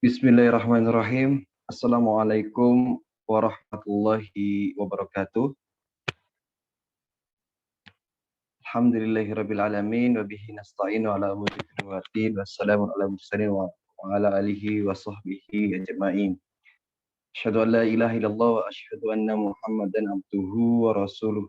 Bismillahirrahmanirrahim. Assalamualaikum warahmatullahi wabarakatuh. Alhamdulillahirabbil alamin wa bihi nasta'inu ala umuri dunya waddin. Wassalamu ala mursalin wa ala alihi wa sahbihi ajma'in. Asyhadu an la ilaha illallah wa asyhadu anna Muhammadan abduhu wa rasuluh.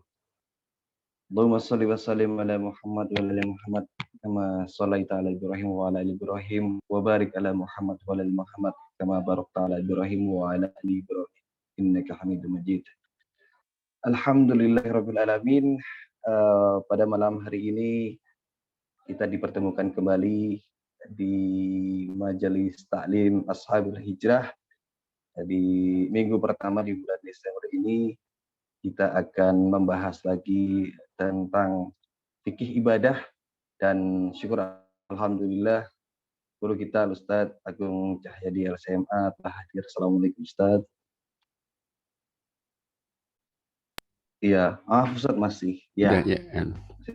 Allahumma shalli wa sallim ala Muhammad wa ala Muhammad kama shallaita ala Ibrahim wa ala ali Ibrahim wa barik ala Muhammad wa ala ali Muhammad kama barakta ala Ibrahim wa ala ali Ibrahim innaka Hamidum Majid. Alhamdulillahirabbil alamin. Pada malam hari ini kita dipertemukan kembali di Majelis Taklim Ashabul Hijrah. Di minggu pertama di bulan Desember ini kita akan membahas lagi tentang fikih ibadah, dan syukur alhamdulillah guru kita Ustadz Agung Cahyadi LCMA telah hadir. Assalamualaikum Ustadz. Iya, Ustadz masih. Ya. Masih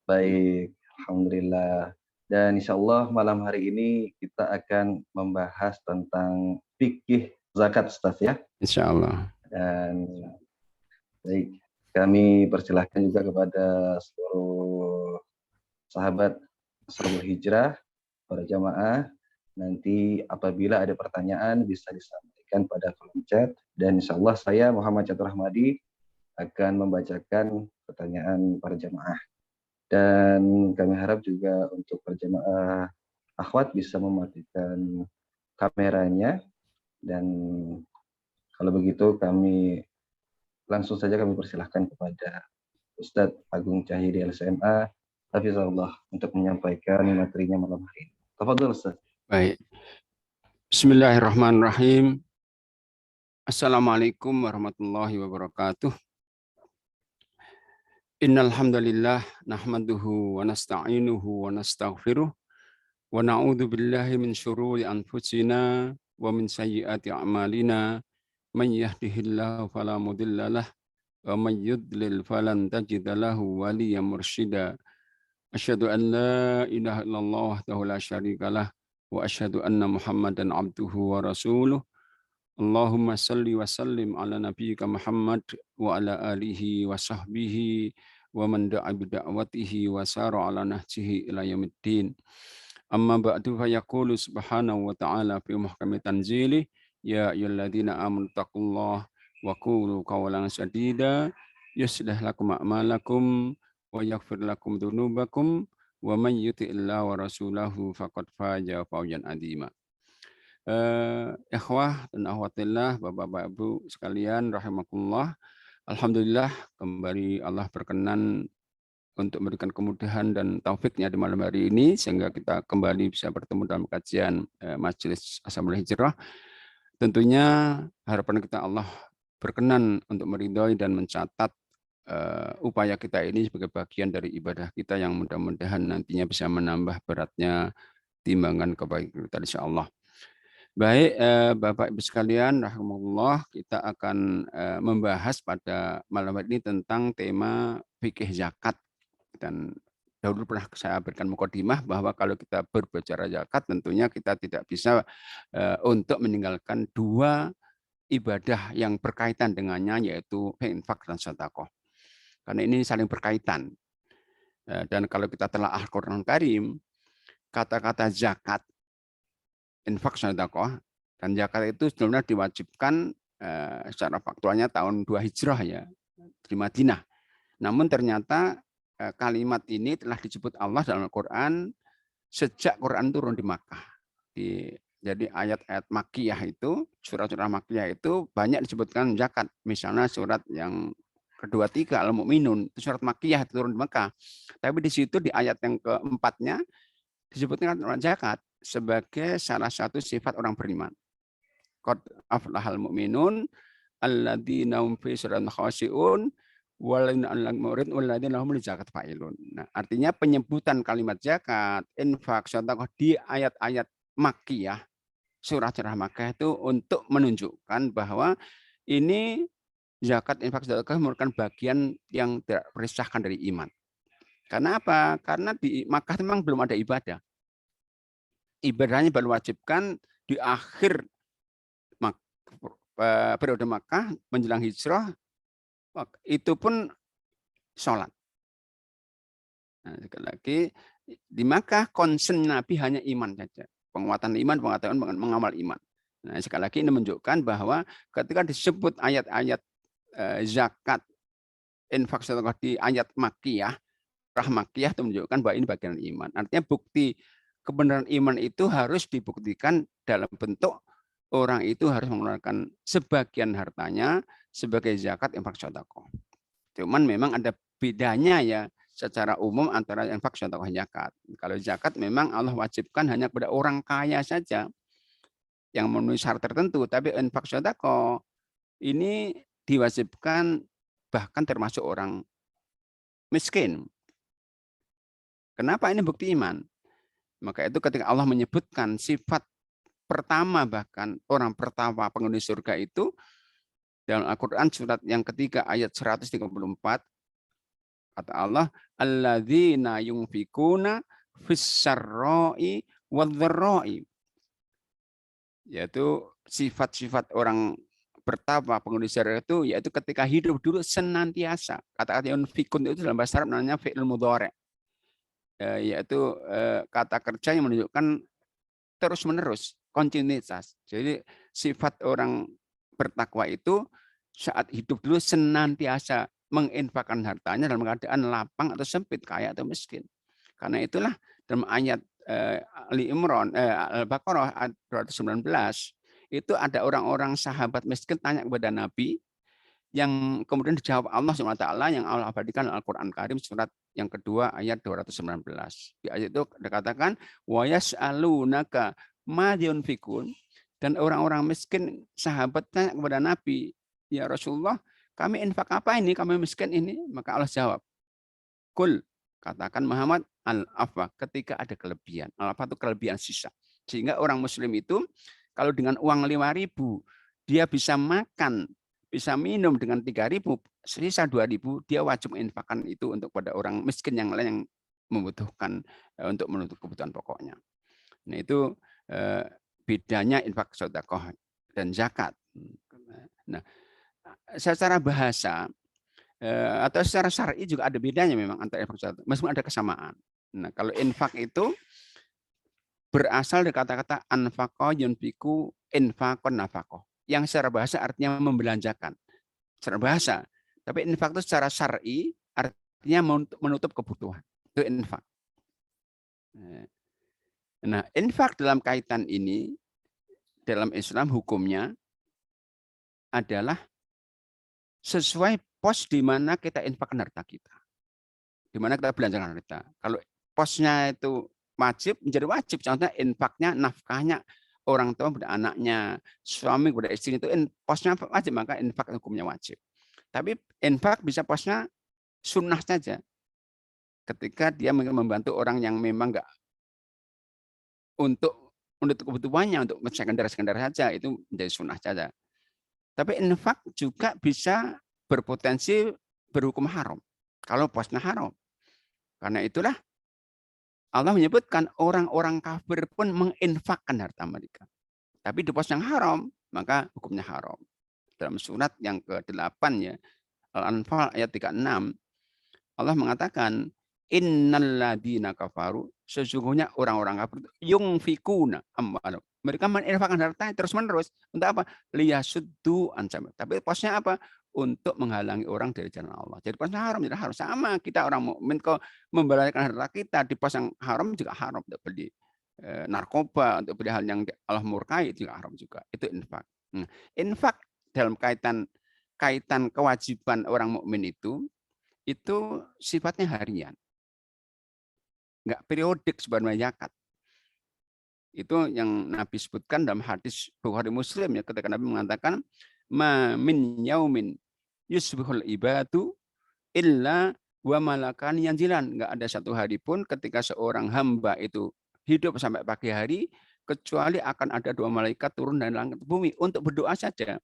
baik, alhamdulillah. Dan insya Allah malam hari ini kita akan membahas tentang fikih zakat Ustadz ya. Insya Allah. Dan baik, kami persilahkan juga kepada seluruh sahabat Ashabul Hijrah, para jamaah, nanti apabila ada pertanyaan bisa disampaikan pada kolom chat, dan insya Allah saya Muhammad Catur Rahmadi akan membacakan pertanyaan para jamaah. Dan kami harap juga untuk para jamaah akhwat bisa mematikan kameranya, dan kalau begitu langsung saja kami persilahkan kepada Ustadz Agung Cahyadi LCMA Hafizahullah untuk menyampaikan materinya malam hari ini. Tafadhol Ustadz. Baik. Bismillahirrahmanirrahim. Assalamualaikum warahmatullahi wabarakatuh. Innal hamdalillah nahmaduhu wa nasta'inuhu wa nastaghfiruh wa na'udzu billahi min syururi anfusina wa min sayyiati a'malina. Man yahdihillahu fala mudilla lahu wa man yudlil falan tajida lahu waliyyan mursyida. Asyhadu an la ilaha illallah wahdahu la syarika lah wa asyhadu anna Muhammadan abduhu wa rasuluh. Allahumma salli wa sallim ala nabiyyika Muhammad wa ala alihi wa sahbihi wa man da'a bi da'watihi wa sara ala nahjihi ila yaumiddin. Amma ba'du fa yaqulu subhanahu wa ta'ala fi muhkami tanzilih. Ya ayyuhalladzina amanu taqullaha wa qulu qawlan sadida yuslih lakum a'malakum wa yaghfir lakum dzunubakum wa man yuti'illaha wa rasulahu faqad faza fawzan 'azima. Ikhwah dan akhwatillah, Bapak-bapak Ibu sekalian rahimakumullah. Alhamdulillah kembali Allah berkenan untuk memberikan kemudahan dan taufiknya di malam hari ini sehingga kita kembali bisa bertemu dalam kajian Majelis Ashabul Hijrah. Tentunya harapan kita Allah berkenan untuk meridhoi dan mencatat upaya kita ini sebagai bagian dari ibadah kita yang mudah-mudahan nantinya bisa menambah beratnya timbangan kebaikan kita insyaallah. Baik, Bapak Ibu sekalian rahimakumullah, kita akan membahas pada malam hari ini tentang tema fikih zakat. Dan dahulu pernah saya berikan mukadimah bahwa kalau kita berbicara zakat tentunya kita tidak bisa untuk meninggalkan dua ibadah yang berkaitan dengannya, yaitu infak dan sedekah. Karena ini saling berkaitan. Dan kalau kita telah Al-Qur'an Karim, kata-kata zakat, infak, sedekah, dan zakat itu sebenarnya diwajibkan secara faktualnya tahun 2 Hijrah ya, di Madinah. Namun ternyata kalimat ini telah disebut Allah dalam Al-Quran sejak Quran turun di Makkah. Jadi ayat-ayat Makkiyah itu, surat-surat Makkiyah itu banyak disebutkan zakat. Misalnya surat yang kedua tiga Al-Mu'minun, itu surat Makkiyah turun di Makkah. Tapi di situ di ayat yang keempatnya disebutkan zakat sebagai salah satu sifat orang beriman. Qad aflahal mu'minun alladzina hum fi shurutihim khashi'un Nah, artinya penyebutan kalimat zakat, infak, sedekah di ayat-ayat Makkiyah, surah-surah Makkah itu untuk menunjukkan bahwa ini zakat, infak, sedekah merupakan bagian yang tidak terpisahkan dari iman. Karena apa? Karena di Makkah memang belum ada ibadah. Ibadahnya baru wajibkan di akhir periode Makkah menjelang hijrah, itu pun sholat. Nah, sekali lagi, di Makkah concern Nabi hanya iman saja. Penguatan iman, mengamal iman. Nah, sekali lagi ini menunjukkan bahwa ketika disebut ayat-ayat zakat, infak sedekah di ayat Makkiyah, Makkiyah, itu menunjukkan bahwa ini bagian iman. Artinya bukti kebenaran iman itu harus dibuktikan dalam bentuk orang itu harus mengeluarkan sebagian hartanya sebagai zakat, infak, sedekah. Cuman memang ada bedanya ya secara umum antara infak, sedekah, zakat. Kalau zakat memang Allah wajibkan hanya kepada orang kaya saja yang memenuhi syarat tertentu, tapi infak, sedekah ini diwajibkan bahkan termasuk orang miskin. Kenapa ini bukti iman? Maka itu ketika Allah menyebutkan sifat pertama, bahkan orang pertama penghuni surga itu dalam Al-Quran surat yang ketiga ayat 134, kata Allah, alladzina yunfikuna fis-sarra'i wadh-dharra'i, yaitu sifat-sifat orang pertama penghuni surga itu yaitu ketika hidup dulu senantiasa. Kata-kata yunfikun itu dalam bahasa Arab namanya fi'il mudhari', yaitu kata kerja yang menunjukkan terus-menerus, kontinuitas. Jadi sifat orang bertakwa itu saat hidup dulu senantiasa menginfakkan hartanya dalam keadaan lapang atau sempit, kaya atau miskin. Karena itulah dalam ayat Ali Imran, Al-Baqarah ayat 219, itu ada orang-orang sahabat miskin tanya kepada Nabi, yang kemudian dijawab Allah SWT, yang Allah abadikan Al-Quran Karim surat yang kedua ayat 219. Di ayat itu dikatakan, wa yas'alunaka ma yunfikun, dan orang-orang miskin sahabat tanya kepada Nabi, ya Rasulullah, kami infak apa ini, kami miskin ini? Maka Allah jawab, kul, katakan Muhammad, al-afa, ketika ada kelebihan. Al-afa itu kelebihan sisa. Sehingga orang muslim itu kalau dengan uang 5.000 dia bisa makan, bisa minum dengan 3.000, sisa 2.000 dia wajib menginfakkan itu untuk pada orang miskin yang lain yang membutuhkan untuk menutup kebutuhan pokoknya. Nah, itu bedanya infak, sedekah dan zakat. Nah, secara bahasa atau secara syar'i juga ada bedanya memang antara infak dan zakat, meskipun ada kesamaan. Nah, kalau infak itu berasal dari kata-kata anfaqa yunfiku infaqon nafaqah, yang secara bahasa artinya membelanjakan, secara bahasa. Tapi infak itu secara syar'i artinya menutup kebutuhan. Itu infak. Nah, infak dalam kaitan ini dalam Islam hukumnya adalah sesuai pos di mana kita infakkan harta kita, di mana kita belanjakan harta. Kalau posnya itu wajib, menjadi wajib. Contohnya infaknya, nafkahnya orang tua kepada anaknya, suami kepada istri, itu posnya wajib, maka infak hukumnya wajib. Tapi infak bisa posnya sunnah saja. Ketika dia membantu orang yang memang enggak untuk kebutuhannya, untuk sekender saja, itu menjadi sunnah saja. Tapi infak juga bisa berpotensi berhukum haram kalau posnya haram. Karena itulah Allah menyebutkan orang-orang kafir pun menginfakkan harta mereka. Tapi di pos yang haram, maka hukumnya haram. Dalam surat yang ke-8 ya, Al-Anfal ayat 36, Allah mengatakan, innalladzina kafaru, sesungguhnya orang-orang kafir yungfikuna amwalahum. Mereka menginfakkan harta terus-menerus untuk apa? Liyasuddu an sabil. Tapi posnya apa? Untuk menghalangi orang dari jalan Allah. Jadi posnya haram, jadi harus sama kita orang mukmin kok membelanjakan harta kita di pos yang haram juga haram, untuk beli narkoba, untuk beli hal yang Allah murkai itu juga haram juga. Itu infak. Infak dalam kaitan kewajiban orang mukmin itu sifatnya harian. Enggak periodik sebagaimana zakat. Itu yang Nabi sebutkan dalam hadis Bukhari Muslim ya, ketika Nabi mengatakan ma min yaumin yusbihul ibadu illa wa malakan yanzilan. Enggak ada satu hari pun ketika seorang hamba itu hidup sampai pagi hari kecuali akan ada 2 malaikat turun dari langit bumi untuk berdoa saja.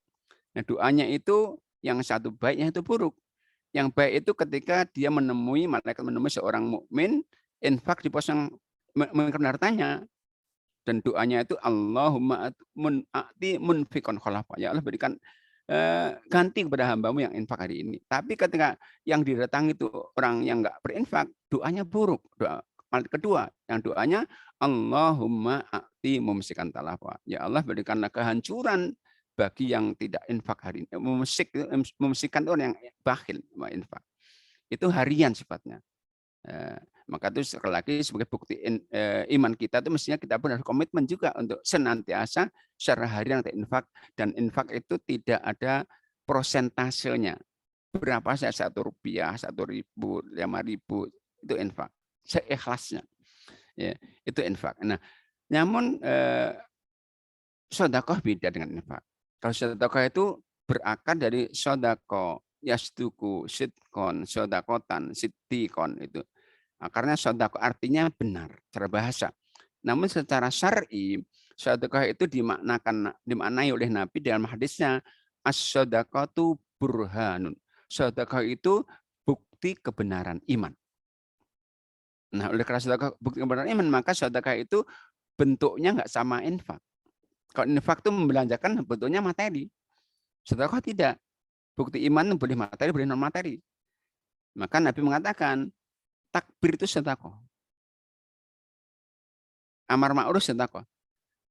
Nah, doanya itu yang satu baik, yang itu buruk. Yang baik itu ketika dia malaikat menemui seorang mukmin infak di pos yang menginfakkan hartanya. Dan doanya itu Allahumma a'ti munfiqan khalafa. Ya Allah berikan ganti kepada hambamu yang infak hari ini. Tapi ketika yang didatangi itu orang yang enggak berinfak, doanya buruk. Doa kedua, yang doanya Allahumma a'ti mumsikan talafa. Ya Allah berikanlah kehancuran bagi yang tidak infak hari ini. Mumsikan itu orang yang bakhil infak. Itu harian sifatnya. Maka itu sekali lagi sebagai bukti iman kita itu mestinya kita pun harus komitmen juga untuk senantiasa secara harian infak, dan infak itu tidak ada prosentasenya. Berapa saya Rp1, Rp1.000, Rp5.000 itu infak. Seikhlasnya. Ya, itu infak. Nah, namun sedekah beda dengan infak. Kalau sedekah itu berakar dari sedekah yasduku, sidkon, sodakotan, sidikon itu. Karena sedekah artinya benar secara bahasa. Namun secara syar'i, sedekah itu dimaknai oleh Nabi dalam hadisnya, as-sedekatu burhanun. Sedekah itu bukti kebenaran iman. Nah, oleh karena sedekah bukti kebenaran iman, maka sedekah itu bentuknya nggak sama infak. Kalau infak itu membelanjakan bentuknya materi. Sedekah tidak. Bukti iman boleh materi, boleh non materi. Maka Nabi mengatakan, takbir itu sedekah. Amar ma'ruf sedekah.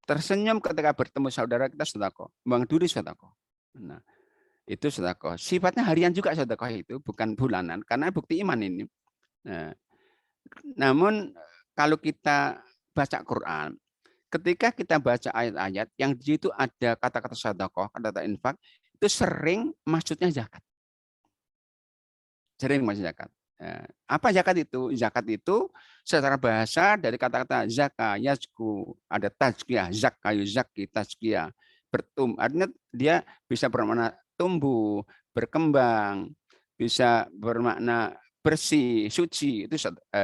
Tersenyum ketika bertemu saudara kita sedekah. Buang duri sedekah. Nah, itu sedekah. Sifatnya harian juga sedekah itu, bukan bulanan, karena bukti iman ini. Nah, namun kalau kita baca Quran, ketika kita baca ayat-ayat yang di situ ada kata-kata sedekah, kata-kata infak, itu sering maksudnya zakat. Sering maksudnya zakat. Apa zakat itu? Zakat itu secara bahasa dari kata-kata zaka, yazku, ada tazkiyah, zakayu, zaki, tazkiyah, artinya dia bisa bermakna tumbuh, berkembang, bisa bermakna bersih, suci, itu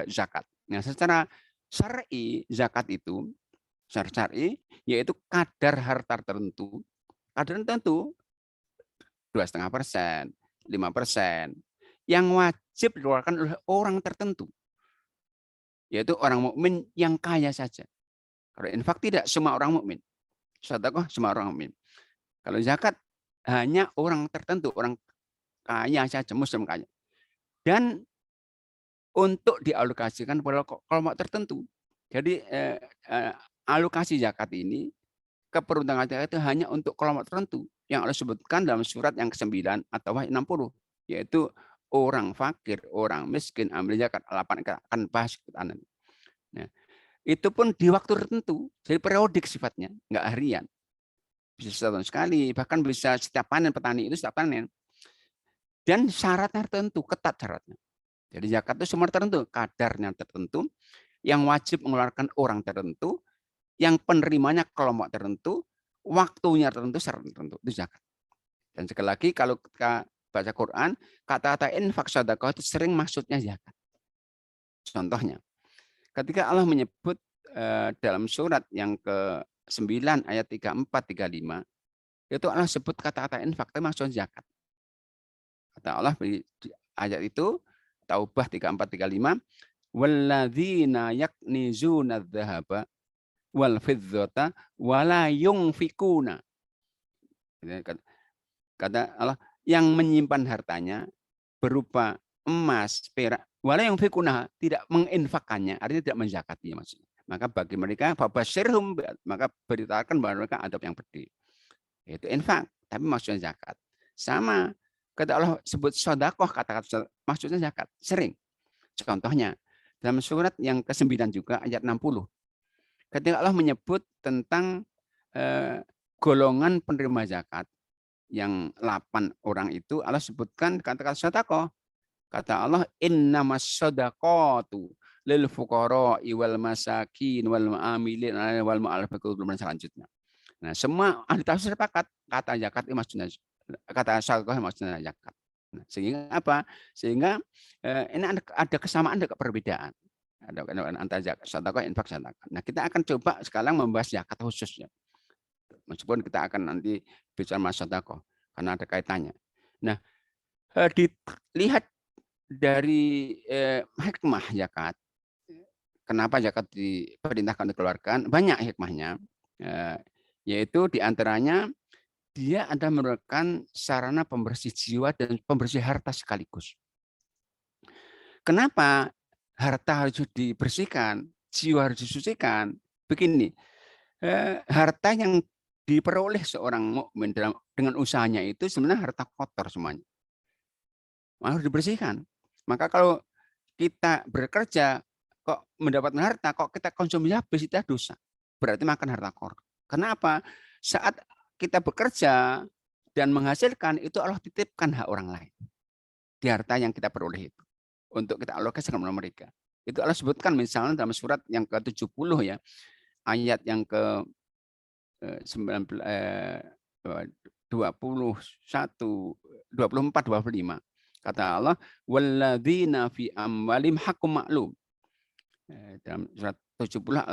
zakat. Nah, secara syar'i zakat itu, secara syar'i yaitu kadar harta tertentu, 2,5%, 5%, yang wajib dikeluarkan oleh orang tertentu, yaitu orang mukmin yang kaya saja. Kalau infak tidak, semua orang mukmin. Sedekah semua orang mukmin. Kalau zakat hanya orang tertentu, orang kaya saja, muslim kaya. Dan untuk dialokasikan pada kelompok tertentu. Jadi alokasi zakat ini, keperuntungan zakat itu hanya untuk kelompok tertentu yang Allah sebutkan dalam surat yang ke-9 atau 60, yaitu orang fakir, orang miskin, ambil zakat, akan bahas. Nah, itu pun di waktu tertentu, jadi periodik sifatnya, nggak harian. Bisa setahun sekali, bahkan bisa setiap panen, petani itu setiap panen. Dan syaratnya tertentu, ketat syaratnya. Jadi zakat itu semua tertentu, kadarnya tertentu, yang wajib mengeluarkan orang tertentu, yang penerimanya kelompok tertentu, waktunya tertentu, syarat tertentu, itu zakat. Dan sekali lagi kalau kita baca Quran, kata-kata infak sedekah itu sering maksudnya zakat. Contohnya, ketika Allah menyebut dalam surat yang ke-9 ayat 34, 35, itu Allah sebut kata-kata infak itu maksudnya zakat. Kata Allah di ayat itu, Taubah 34, 35, walladzina yaknizuna dzahaba wal fiddata wala yunfikuna. Kata Allah, yang menyimpan hartanya berupa emas, perak, wala yunfikuna, tidak menginfakkannya, artinya tidak menzakatinya maksudnya. Maka bagi mereka fabasyirhum, maka beritakan bahwa mereka adab yang pedih. Itu infak, tapi maksudnya zakat. Sama, kata Allah sebut sedekah, kata-kata maksudnya zakat, sering. Contohnya, dalam surat yang ke-9 juga, ayat 60. Ketika Allah menyebut tentang golongan penerima zakat, yang 8 orang itu, Allah sebutkan kata-kata sedekah. Kata Allah, innamas shadaqatu lil fuqara'i wal masakin wal mu'amilin wal mu'allafati qulubuhum dan selanjutnya. Nah, semua ahli tafsir sepakat kata zakat itu maksudnya, kata sedekah maksudnya zakat. Nah, sehingga apa? Sehingga ini ada kesamaan, ada perbedaan. Ada antara zakat, sedekah, infak, zakat. Nah, kita akan coba sekarang membahas zakat khususnya. Meskipun kita akan nanti bicara masalah sedekah karena ada kaitannya. Nah, dilihat dari hikmah zakat, kenapa zakat diperintahkan dikeluarkan? Banyak hikmahnya, yaitu diantaranya dia ada merupakan sarana pembersih jiwa dan pembersih harta sekaligus. Kenapa harta harus dibersihkan, jiwa harus disucikan? Begini, harta yang diperoleh seorang mukmin dengan usahanya itu sebenarnya harta kotor semuanya, harus dibersihkan. Maka kalau kita bekerja kok mendapatkan harta, kok kita konsumsi habis, itu dosa. Berarti makan harta kotor. Kenapa? Saat kita bekerja dan menghasilkan, itu Allah titipkan hak orang lain di harta yang kita peroleh itu untuk kita alokasikan kepada mereka. Itu Allah sebutkan misalnya dalam surat yang ke-70 ya, ayat yang ke 19 21 24 25. Kata Allah, walladzina fi amwalim haqqum ma'lum. Dalam surat 70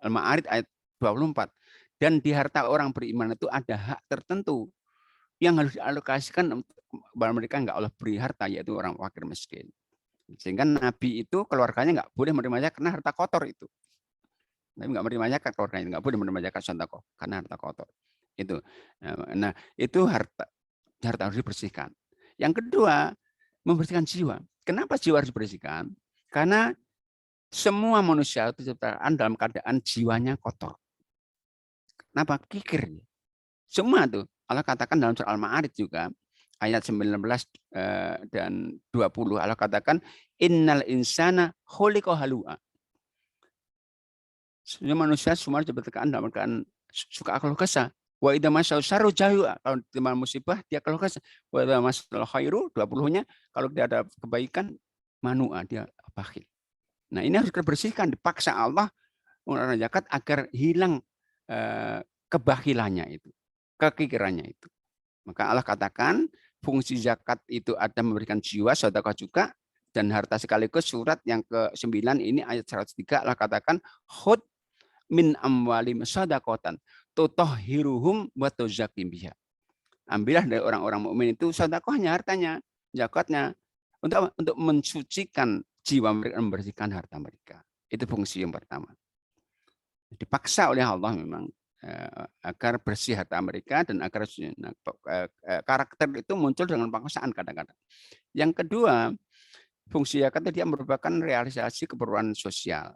Al-Ma'arij ayat 24. Dan di harta orang beriman itu ada hak tertentu yang harus dialokasikan kepada mereka nggak Allah beri harta, yaitu orang fakir miskin. Sehingga Nabi itu keluarganya nggak boleh menerima zakat karena harta kotor itu. Nabi nggak menerima zakat, keluarganya nggak boleh menerima zakat sedekah karena harta kotor. Itu. Nah, itu harta harus dibersihkan. Yang kedua, membersihkan jiwa. Kenapa jiwa harus dibersihkan? Karena semua manusia itu diciptakan dalam keadaan jiwanya kotor. Kenapa? Kikir. Semua tuh. Allah katakan dalam surah Al-Ma'arij juga, ayat 19 dan 20, Allah katakan, innal insana khuliqa halu'a. Semua manusia semua diciptakan dalam keadaan suka keluh kesah. Wa idza masau syarru jahua. Kalau terima musibah dia keluh kesah. Wa idza masal khairu 20-nya kalau dia ada kebaikan manua dia bakhil. Nah, ini harus dibersihkan, dipaksa Allah mengeluarkan zakat agar hilang kebakhilannya itu, kekikirannya itu. Maka Allah katakan fungsi zakat itu ada memberikan jiwa, sedekah juga, dan harta sekaligus. Surat yang ke-9 ini ayat 103 Allah katakan khud min amwalim sadaqatan tutahhiruhum wa tuzakkim biha. Ambillah dari orang-orang mukmin itu sedekahnya, hartanya, zakatnya untuk mensucikan jiwa mereka, membersihkan harta mereka. Itu fungsi yang pertama. Dipaksa oleh Allah memang agar bersih harta mereka dan agar karakter itu muncul dengan paksaan kadang-kadang. Yang kedua, fungsi zakat dia merupakan realisasi keperluan sosial.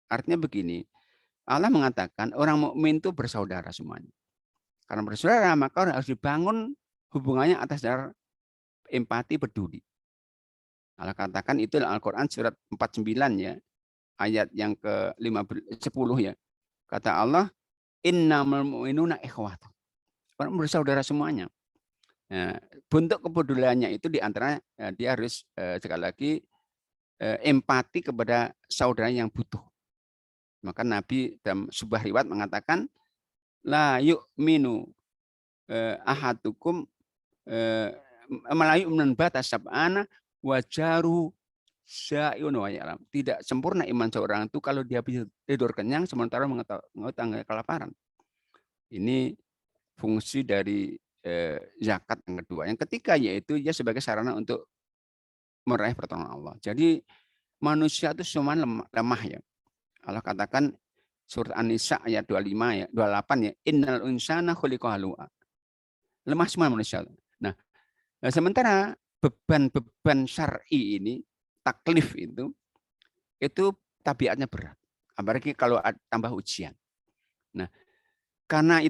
Artinya begini, Allah mengatakan orang mukmin itu bersaudara semuanya. Karena bersaudara maka harus dibangun hubungannya atas dasar empati peduli. Allah katakan itu dalam Al-Quran surat 49 ya, ayat yang ke-10 ya. Kata Allah, innamal mu'minuna ikhwatun. Orang bersaudara semuanya. Nah, bentuk kepeduliannya itu diantara dia harus sekali lagi empati kepada saudara yang butuh. Maka Nabi dalam sebuah riwayat mengatakan, la yu'minu ahadukum melayu menan batas sab'ana wajaru syai'un wa ya'lam. Tidak sempurna iman seorang itu kalau dia bisa tidur kenyang sementara mengetahui kelaparan. Ini fungsi dari zakat yang kedua. Yang ketiga yaitu dia sebagai sarana untuk meraih pertolongan Allah. Jadi manusia itu semua lemah ya. Allah katakan surat An-Nisa ayat 25 ya, 28 ya, innal insana khuliqa halu'a. Lemah semua manusia. Nah, sementara beban-beban syar'i ini, taklif itu tabiatnya berat. Apalagi kalau tambah ujian. Nah, karena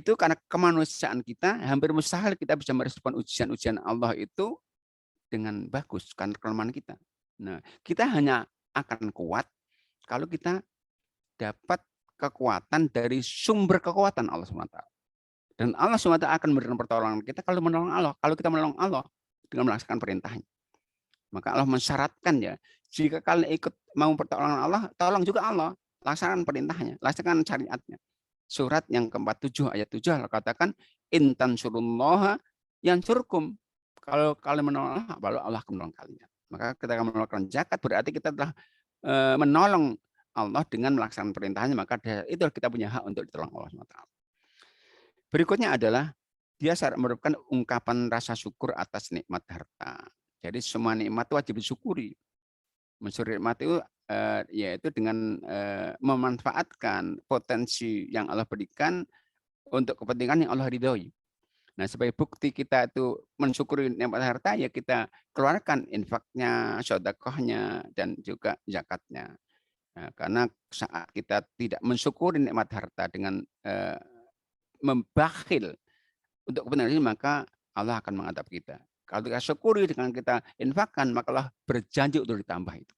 kemanusiaan kita hampir mustahil kita bisa merespon ujian-ujian Allah itu dengan bagus karena kelemahan kita. Nah, kita hanya akan kuat kalau kita dapat kekuatan dari sumber kekuatan Allah SWT. Dan Allah SWT akan memberikan pertolongan kita kalau menolong Allah. Kalau kita menolong Allah dengan melaksanakan perintahnya. Maka Allah mensyaratkan ya, jika kalian ikut mau pertolongan Allah, tolong juga Allah. Laksanakan perintahnya, laksanakan syariatnya. Surat yang ke-47 ayat 7 Allah katakan, intan surullaha yansurkum. Kalau kalian menolong Allah, baru Allah akan menolong kalian. Maka ketika menolakkan zakat berarti kita telah menolong Allah dengan melaksanakan perintahnya, maka itu kita punya hak untuk ditolong Allah SWT. Berikutnya adalah dia merupakan ungkapan rasa syukur atas nikmat harta. Jadi semua nikmat itu wajib disyukuri. Mensyukuri nikmat itu yaitu dengan memanfaatkan potensi yang Allah berikan untuk kepentingan yang Allah ridhoi. Nah, sebagai bukti kita itu mensyukuri nikmat harta, ya kita keluarkan infaknya, sedekahnya, dan juga zakatnya. Nah, karena saat kita tidak mensyukuri nikmat harta dengan membakhil untuk kepentingan ini, maka Allah akan mengadab kita. Kalau kita syukuri dengan kita infakkan, maka Allah berjanji untuk ditambah itu.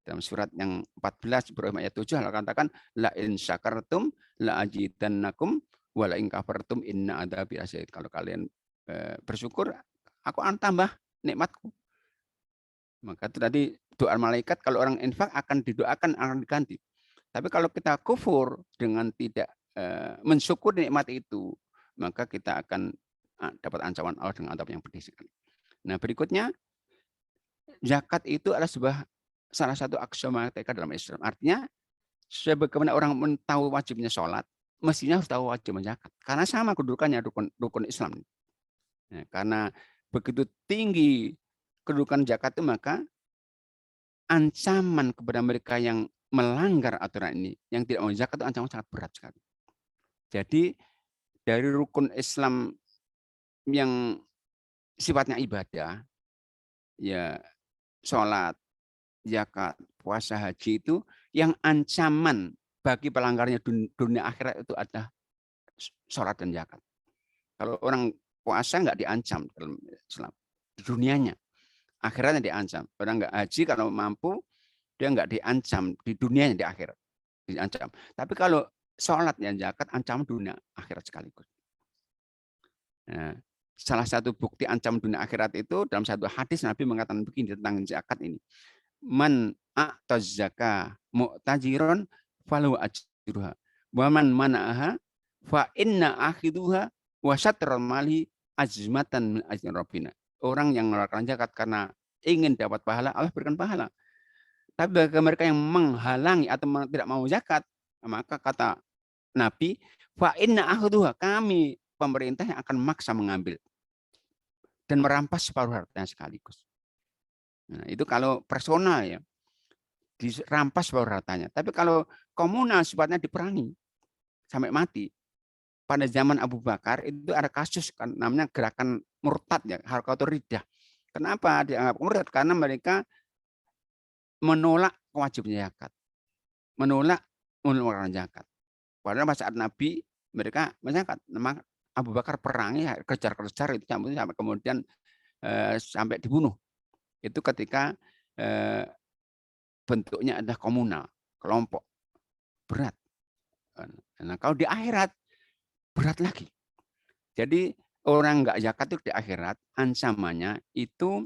Dalam surat yang 14 Ibrahim ayat 7 Allah katakan la in syakartum la ajidannakum wa la in kafartum inna adzabi lasyadid. Kalau kalian bersyukur, aku akan tambah nikmatku. Maka itu tadi doa malaikat, kalau orang infak akan didoakan, akan diganti. Tapi kalau kita kufur dengan tidak mensyukur nikmat itu, maka kita akan dapat ancaman Allah dengan adab yang pedih sekali. Nah, berikutnya, zakat itu adalah salah satu aksiomatika dalam Islam. Artinya, sebagaimana orang tahu wajibnya sholat, mestinya harus tahu wajibnya zakat. Karena sama kedudukannya rukun Islam. Nah, karena begitu tinggi kedudukan zakat itu, maka ancaman kepada mereka yang melanggar aturan ini, yang tidak mau zakat itu ancaman sangat berat sekali. Jadi dari rukun Islam yang sifatnya ibadah, ya sholat, zakat, puasa, haji, itu yang ancaman bagi pelanggarnya dunia akhirat itu adalah sholat dan zakat. Kalau orang puasa nggak diancam dalam Islam, di dunianya, akhiratnya diancam. Orang nggak haji kalau mampu, dia nggak diancam di dunianya, di akhirat diancam. Tapi kalau sholat dan zakat, ancam dunia akhirat sekaligus. Nah, salah satu bukti ancam dunia akhirat itu dalam satu hadis Nabi mengatakan begini tentang zakat ini. Man a'taz zakah mu'tajiron falu ajruha. Wa man mana'aha fa inna akhiduha wa syatral mali azmatan min ajri rabbina. Orang yang mengeluarkan zakat karena ingin dapat pahala, Allah berikan pahala. Tapi bagi mereka yang menghalangi atau tidak mau zakat, maka kata Nabi, fa inna akhiduha, kami pemerintah yang akan maksa mengambil dan merampas separuh hartanya sekaligus. Nah, itu kalau personal ya, dirampas separuh hartanya. Tapi kalau komunal sifatnya diperangi sampai mati. Pada zaman Abu Bakar itu ada kasus kan, namanya gerakan murtad ya, Harakatul Riddah. Kenapa dianggap murtad? Karena mereka menolak kewajiban zakat, menolak mengeluarkan zakat. Padahal pada saat Nabi mereka menzakat. Memang Abu Bakar perangi, kejar-kejar itu sampai kemudian sampai dibunuh. Itu ketika bentuknya adalah komunal, kelompok, berat. Nah, kalau di akhirat berat lagi. Jadi orang nggak zakat itu di akhirat ancamannya itu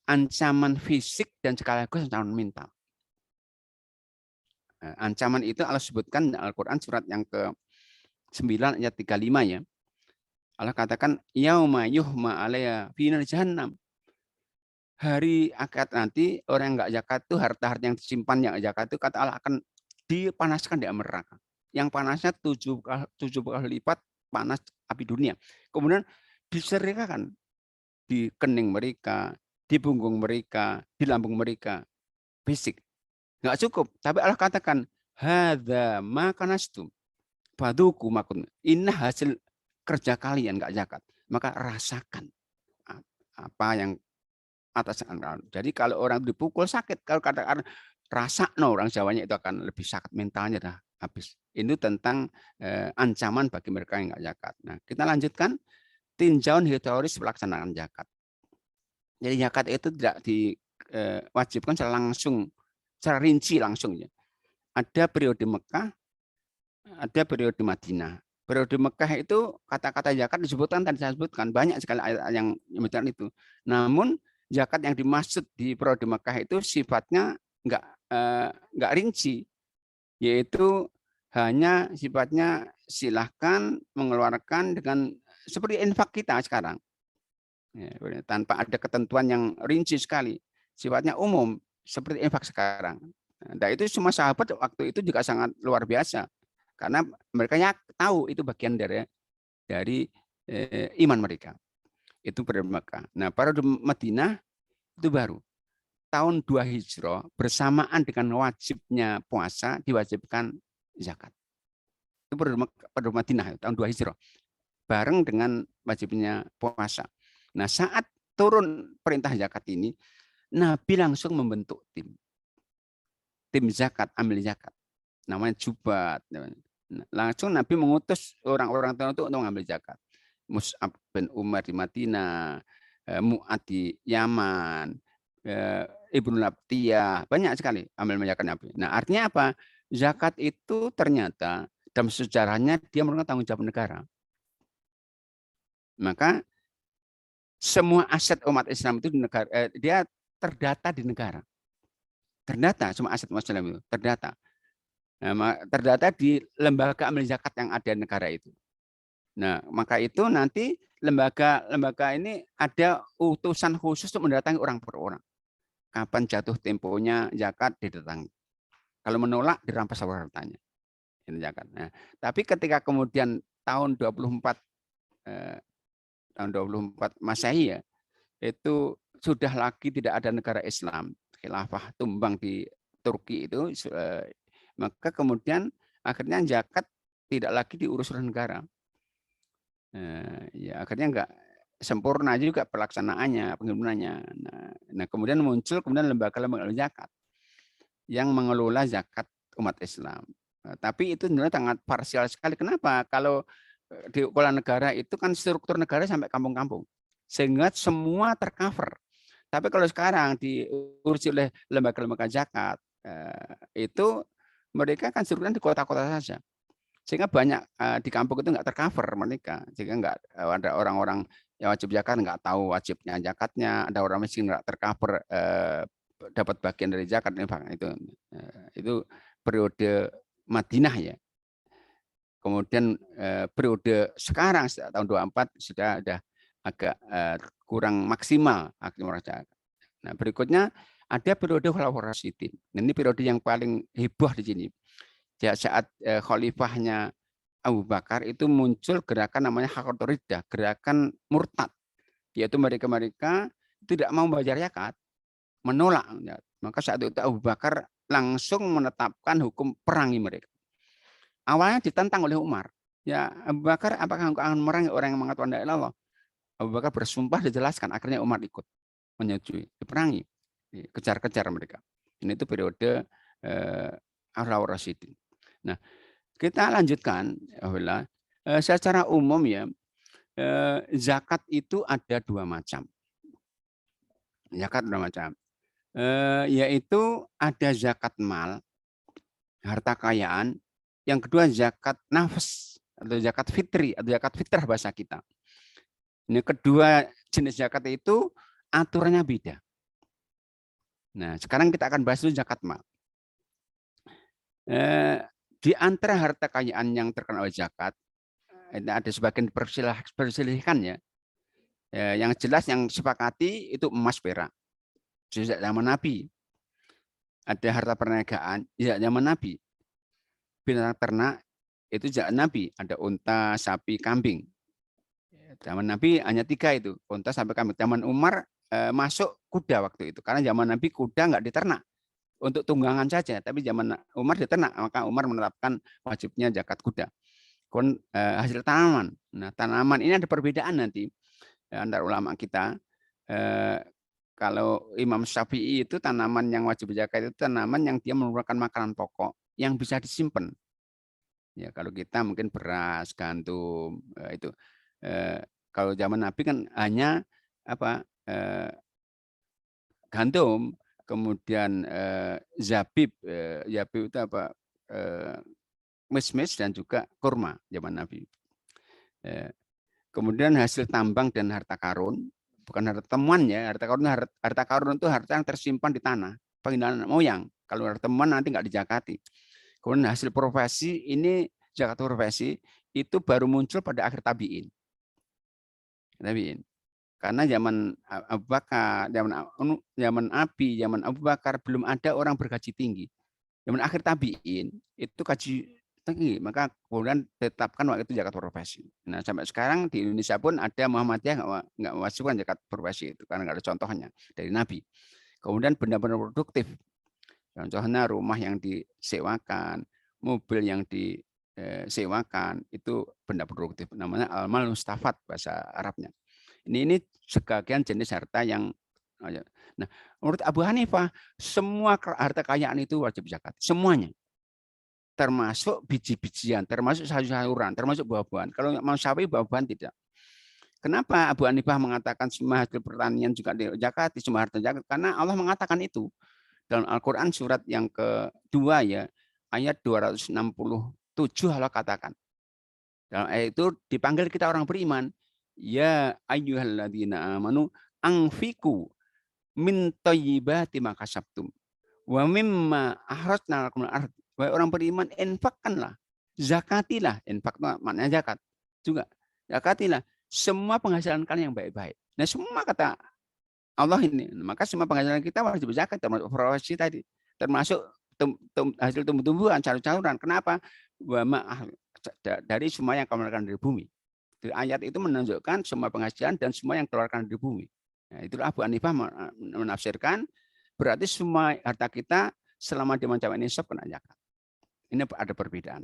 ancaman fisik dan sekaligus ancaman mental. Ancaman itu Allah sebutkan di Al-Quran surat yang ke-9 ayat 35 ya. Allah katakan yauma yuhma 'alaiha fi nar jahannam. Hari akhirat nanti orang yang enggak zakat itu harta-harta yang disimpan yang zakat itu kata Allah akan dipanaskan di neraka. Yang panasnya 7 kali lipat panas api dunia. Kemudian diserikakan di kening mereka, di punggung mereka, di lambung mereka. Basic. Enggak cukup, tapi Allah katakan hadza ma kanastum faduku makun. Ini hasil kerja kalian enggak zakat. Maka rasakan apa yang atas. Jadi kalau orang dipukul sakit, kalau katakan rasa orang Jawanya itu akan lebih sakit mentalnya dah habis. Itu tentang ancaman bagi mereka yang enggak zakat. Nah, kita lanjutkan tinjauan historis pelaksanaan zakat. Jadi zakat itu tidak diwajibkan secara rinci langsung ya. Ada periode Mekah, ada periode Madinah. Periode Mekah itu kata-kata zakat disebutkan tadi saya sebutkan banyak sekali ayat yang menyebutkan itu. Namun zakat yang dimaksud di periode Mekah itu sifatnya enggak rinci, yaitu hanya sifatnya silahkan mengeluarkan dengan seperti infak kita sekarang, ya, tanpa ada ketentuan yang rinci sekali, sifatnya umum seperti infak sekarang. Nah, itu semua sahabat waktu itu juga sangat luar biasa karena mereka tahu itu bagian dari iman mereka. Itu periode Mekah. Nah, periode Madinah itu baru. tahun 2 Hijrah bersamaan dengan wajibnya puasa diwajibkan zakat. Itu penduduk Madinah tahun 2 Hijrah bareng dengan wajibnya puasa. Nah, saat turun perintah zakat ini, Nabi langsung membentuk tim zakat, ambil zakat. Namanya Jubat. Langsung Nabi mengutus orang-orang tertentu untuk mengambil zakat. Mus'ab bin Umar di Madinah, Mu'ad di Yaman, Ibnu Labtiyah, banyak sekali ambil zakat Nabi. Nah, artinya apa? Zakat itu ternyata dalam sejarahnya dia merupakan tanggung jawab negara. Maka semua aset umat Islam itu di negara, dia terdata di negara. Terdata, semua aset Muslim itu terdata. Nah, terdata di lembaga amil zakat yang ada di negara itu. Nah, maka itu nanti lembaga ini ada utusan khusus untuk mendatangi orang per orang. Kapan jatuh temponya zakat didatangi. Kalau menolak dirampas hartanya. Ini zakat. Nah, tapi ketika kemudian tahun 24 Masehi ya, itu sudah lagi tidak ada negara Islam, khilafah tumbang di Turki itu, maka kemudian akhirnya zakat tidak lagi diurus oleh negara. Ya akhirnya enggak sempurna juga pelaksanaannya, penggunaannya. Nah, kemudian muncul lembaga-lembaga zakat yang mengelola zakat umat Islam. Tapi itu sebenarnya sangat parsial sekali. Kenapa? Kalau di kepala negara itu kan struktur negara sampai kampung-kampung, sehingga semua tercover. Tapi kalau sekarang diurus oleh lembaga-lembaga zakat, itu mereka kan strukturnya di kota-kota saja, sehingga banyak di kampung itu nggak tercover mereka, sehingga nggak ada orang-orang yang wajib zakat nggak tahu wajibnya zakatnya, ada orang miskin nggak tercover dapat bagian dari zakat. Itu periode Madinah ya. Kemudian periode sekarang tahun 24 sudah ada agak kurang maksimal aktivitas zakat. Nah, berikutnya ada periode Khulafaur Rasyidin. Ini periode yang paling heboh di sini. Saat khalifahnya Abu Bakar itu muncul gerakan namanya Haqatul Riddah, gerakan murtad, yaitu mereka tidak mau membayar zakat, menolak. Maka saat itu Abu Bakar langsung menetapkan hukum perangi mereka. Awalnya ditentang oleh Umar. Ya, Abu Bakar, apakah engkau akan memerangi orang yang mengatakan la ilaha illallah? Abu Bakar bersumpah, dijelaskan. Akhirnya Umar ikut menyetujui, diperangi, kejar-kejar mereka. Ini itu periode Khulafaur Rasyidin. Nah, kita lanjutkan, secara umum ya, zakat itu ada dua macam. Zakat dua macam, yaitu ada zakat mal, harta kekayaan. Yang kedua zakat nafs atau zakat fitri atau zakat fitrah bahasa kita. Ini kedua jenis zakat itu aturannya beda. Nah, sekarang kita akan bahas dulu zakat mal. Di antara harta kekayaan yang terkena oleh zakat, ada sebagian perselisihan ya. Yang jelas yang sepakati itu emas perak. Sejak zaman Nabi. Ada harta perniagaan sejak zaman Nabi. Binatang ternak itu zaman Nabi, ada unta, sapi, kambing. Zaman Nabi hanya 3 itu, unta, sapi, kambing. Zaman Umar masuk kuda waktu itu, karena zaman Nabi kuda nggak diternak untuk tunggangan saja, tapi zaman Umar diternak, maka Umar menetapkan wajibnya zakat kuda. Hasil tanaman. Nah, tanaman ini ada perbedaan nanti antara ulama kita. Kalau Imam Syafi'i itu tanaman yang wajib zakat itu tanaman yang dia merupakan makanan pokok yang bisa disimpan. Ya, kalau kita mungkin beras, gandum, itu. Kalau zaman Nabi kan hanya gandum, kemudian zabib, zabib itu mismis dan juga kurma zaman Nabi. Kemudian hasil tambang dan harta karun, bukan harta temuan ya, harta karun itu harta yang tersimpan di tanah, peninggalan moyang. Kalau harta temuan nanti nggak dijakati. Kemudian hasil profesi ini zakat profesi itu baru muncul pada akhir tabiin. Karena zaman Abu Bakar, zaman Abu Bakar belum ada orang bergaji tinggi. Zaman akhir tabiin itu gaji tinggi, maka kemudian ditetapkan waktu itu zakat profesi. Nah, sampai sekarang di Indonesia pun ada Muhammadiyah nggak mewajibkan zakat profesi itu karena nggak ada contohnya dari Nabi. Kemudian benda-benda produktif. Contohnya rumah yang disewakan, mobil yang disewakan, itu benda produktif. Namanya al-mal mustafad bahasa Arabnya. Ini sebagian jenis harta yang. Nah, menurut Abu Hanifah, semua harta kekayaan itu wajib zakat. Semuanya. Termasuk biji-bijian, termasuk sayur-sayuran, termasuk buah-buahan. Kalau mau sapi, buah-buahan tidak. Kenapa Abu Hanifah mengatakan semua hasil pertanian juga dizakati, semua harta zakat? Karena Allah mengatakan itu dalam Al-Quran surat yang kedua ya, ayat 267 Allah katakan. Dalam ayat itu dipanggil kita orang beriman, ya ayyuhalladzina amanu anfiku min thayyibati ma kasabtum wa mimma akhrajna lakum minal ardh. Wahai orang beriman, infakkanlah, zakatilah, infak maknanya zakat juga. Zakatilah semua penghasilan kalian yang baik-baik. Nah, semua kata Allah ini, maka semua penghasilan kita wajib zakat, termasuk profesi tadi, termasuk hasil tumbuh-tumbuhan, sayur-sayuran. Kenapa? Dari semua yang kamu keluarkan dari bumi. Di ayat itu menunjukkan semua penghasilan dan semua yang keluarkan dari bumi. Nah, itulah Abu Hanifah menafsirkan, berarti semua harta kita selama dia mencapai nisab kena zakat. Ini ada perbedaan.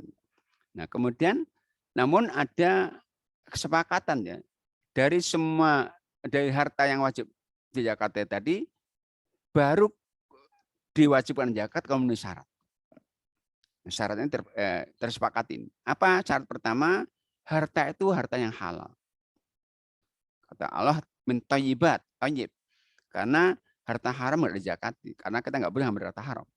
Nah, kemudian namun ada kesepakatan ya, dari harta yang wajib dizakati tadi baru diwajibkan zakat kalau memenuhi syarat. Syaratnya tersepakati. Apa syarat pertama? Harta itu harta yang halal. Kata Allah, min thayyibat, thayyib. Karena harta haram nggak dizakati, karena kita nggak boleh ambil harta haram.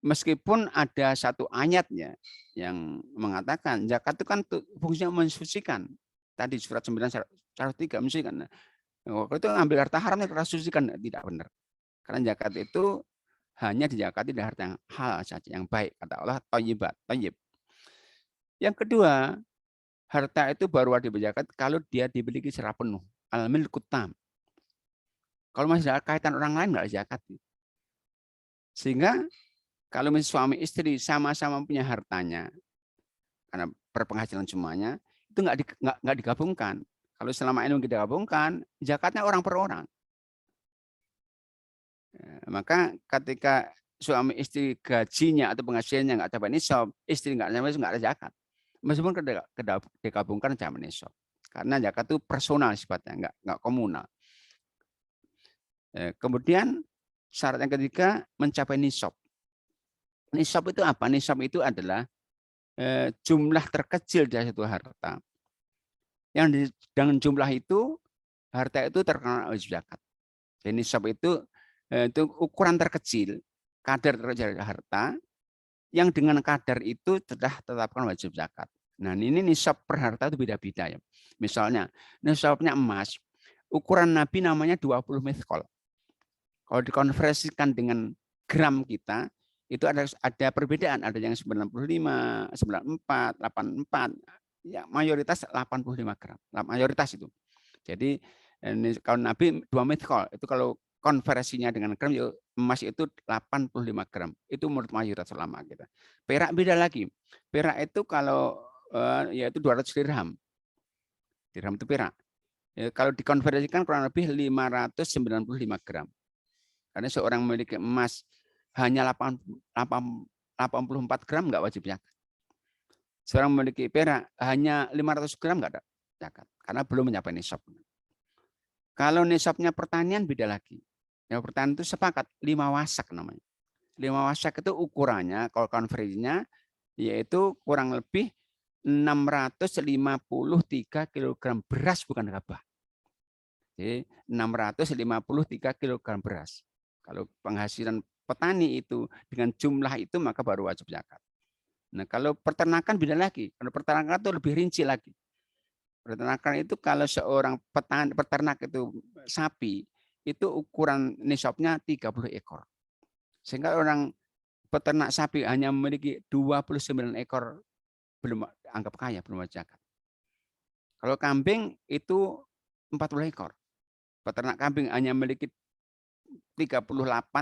Meskipun ada satu ayatnya yang mengatakan zakat itu kan fungsinya mensucikan. Tadi surat 9 syarat 3 mensucikan. Waktu itu ambil harta haram itu sucikan, tidak benar. Karena zakat itu hanya dizakati dari harta yang halal saja, yang baik. Kata Allah, thayyibat, thayyib. Yang kedua, harta itu baru wajib zakat kalau dia dimiliki secara penuh. Al-milkut tam. Kalau masih ada kaitan orang lain nggak zakat. Sehingga kalau misalnya suami istri sama-sama punya hartanya, karena berpenghasilan semuanya, itu nggak digabungkan. Kalau selama ini digabungkan, zakatnya orang per orang. Maka ketika suami istri gajinya atau penghasilannya nggak capai nisab, istri nggak ada zakat. Meskipun digabungkan capai nisab. Karena zakat itu personal sifatnya, nggak komunal. Kemudian syarat yang ketiga mencapai nisab. Nisab itu apa? Nisab itu adalah jumlah terkecil dari satu harta. Yang dengan jumlah itu harta itu terkena wajib zakat. Jadi nisab itu ukuran terkecil, kadar terkecil dari harta yang dengan kadar itu sudah tetapkan wajib zakat. Nah, ini nisab per harta itu beda-beda ya. Misalnya, nisabnya emas, ukuran Nabi namanya 20 mithqal. Kalau dikonversikan dengan gram kita, itu ada perbedaan, ada yang 95, 94, 84, ya mayoritas 85 gram, mayoritas itu. Jadi kalau Nabi 2 mithqal, itu kalau konversinya dengan gram, emas itu 85 gram, itu menurut mayoritas ulama kita. Perak beda lagi, perak itu kalau yaitu 200 dirham, dirham itu perak. Kalau dikonversikan kurang lebih 595 gram. Karena seorang memiliki emas hanya 84 gram nggak wajib zakat. Seorang memiliki perak hanya 500 gram nggak ada zakat karena belum mencapai nisab. Kalau nisabnya pertanian beda lagi. Yang pertanian itu sepakat 5 wasak namanya. 5 wasak itu ukurannya kalau konversinya yaitu kurang lebih 653 kg beras, bukan gabah. Jadi 653 kg beras. Kalau penghasilan petani itu dengan jumlah itu maka baru wajib zakat. Nah, kalau peternakan beda lagi. Kalau peternakan itu lebih rinci lagi. Peternakan itu kalau seorang peternak itu sapi, itu ukuran nisabnya 30 ekor. Sehingga orang peternak sapi hanya memiliki 29 ekor belum anggap kaya, belum wajib zakat. Kalau kambing itu 40 ekor. Peternak kambing hanya memiliki 38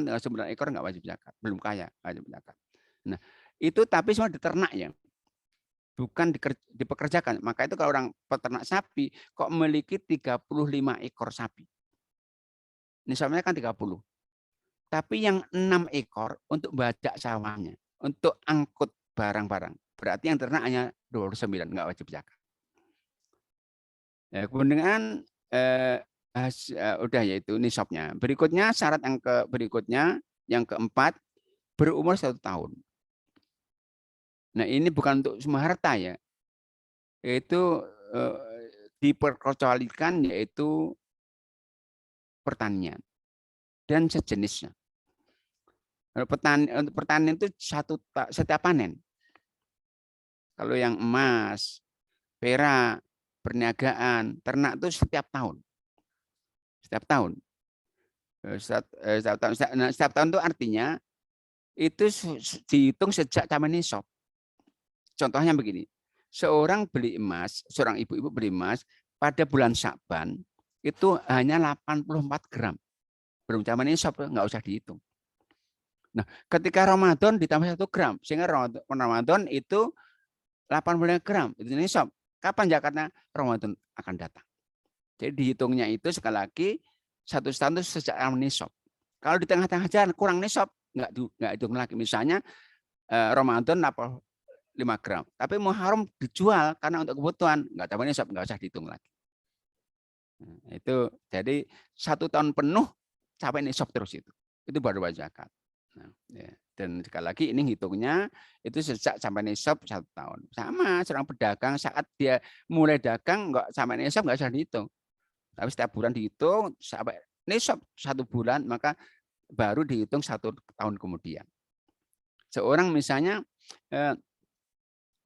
dengan 9 ekor nggak wajib zakat, belum kaya wajib zakat. Nah, itu tapi semua diternak ya, bukan dipekerjakan. Maka itu kalau orang peternak sapi kok memiliki 35 ekor sapi. Nisabnya kan 30. Tapi yang 6 ekor untuk bajak sawahnya, untuk angkut barang-barang. Berarti yang ternak hanya 29, nggak wajib zakat. Ya, kemudian udah yaitu nisabnya. Berikutnya syarat berikutnya yang keempat, berumur 1 tahun. Nah ini bukan untuk semua harta ya, yaitu diperkecualikan yaitu pertanian dan sejenisnya. Untuk pertanian itu setiap panen. Kalau yang emas, perak, perniagaan, ternak itu setiap tahun. Setiap tahun. Setiap tahun itu artinya itu dihitung sejak zaman nisab. Contohnya begini, seorang ibu-ibu beli emas pada bulan Sya'ban itu hanya 84 gram. Belum zaman nisab, nggak usah dihitung. Nah, ketika Ramadan ditambah 1 gram, sehingga Ramadan itu 80 gram, itu nisab. Kapan zakatnya? Ramadan akan datang. Jadi dihitungnya itu sekali lagi 1 tahun itu sejak nisab. Kalau di tengah-tengah jalan kurang nisab, nggak hitung lagi. Misalnya Ramadan 5 gram, tapi Muharram dijual karena untuk kebutuhan, nggak tambah nisab, nggak usah dihitung lagi. Nah, itu jadi 1 tahun penuh sampai nisab terus itu baru wajib zakat. Nah, ya. Dan sekali lagi ini hitungnya itu sejak sampai nisab 1 tahun. Sama seorang pedagang saat dia mulai dagang nggak sampai nisab nggak usah dihitung. Tapi setiap bulan dihitung sampai nisab 1 bulan, maka baru dihitung 1 tahun kemudian. Seorang misalnya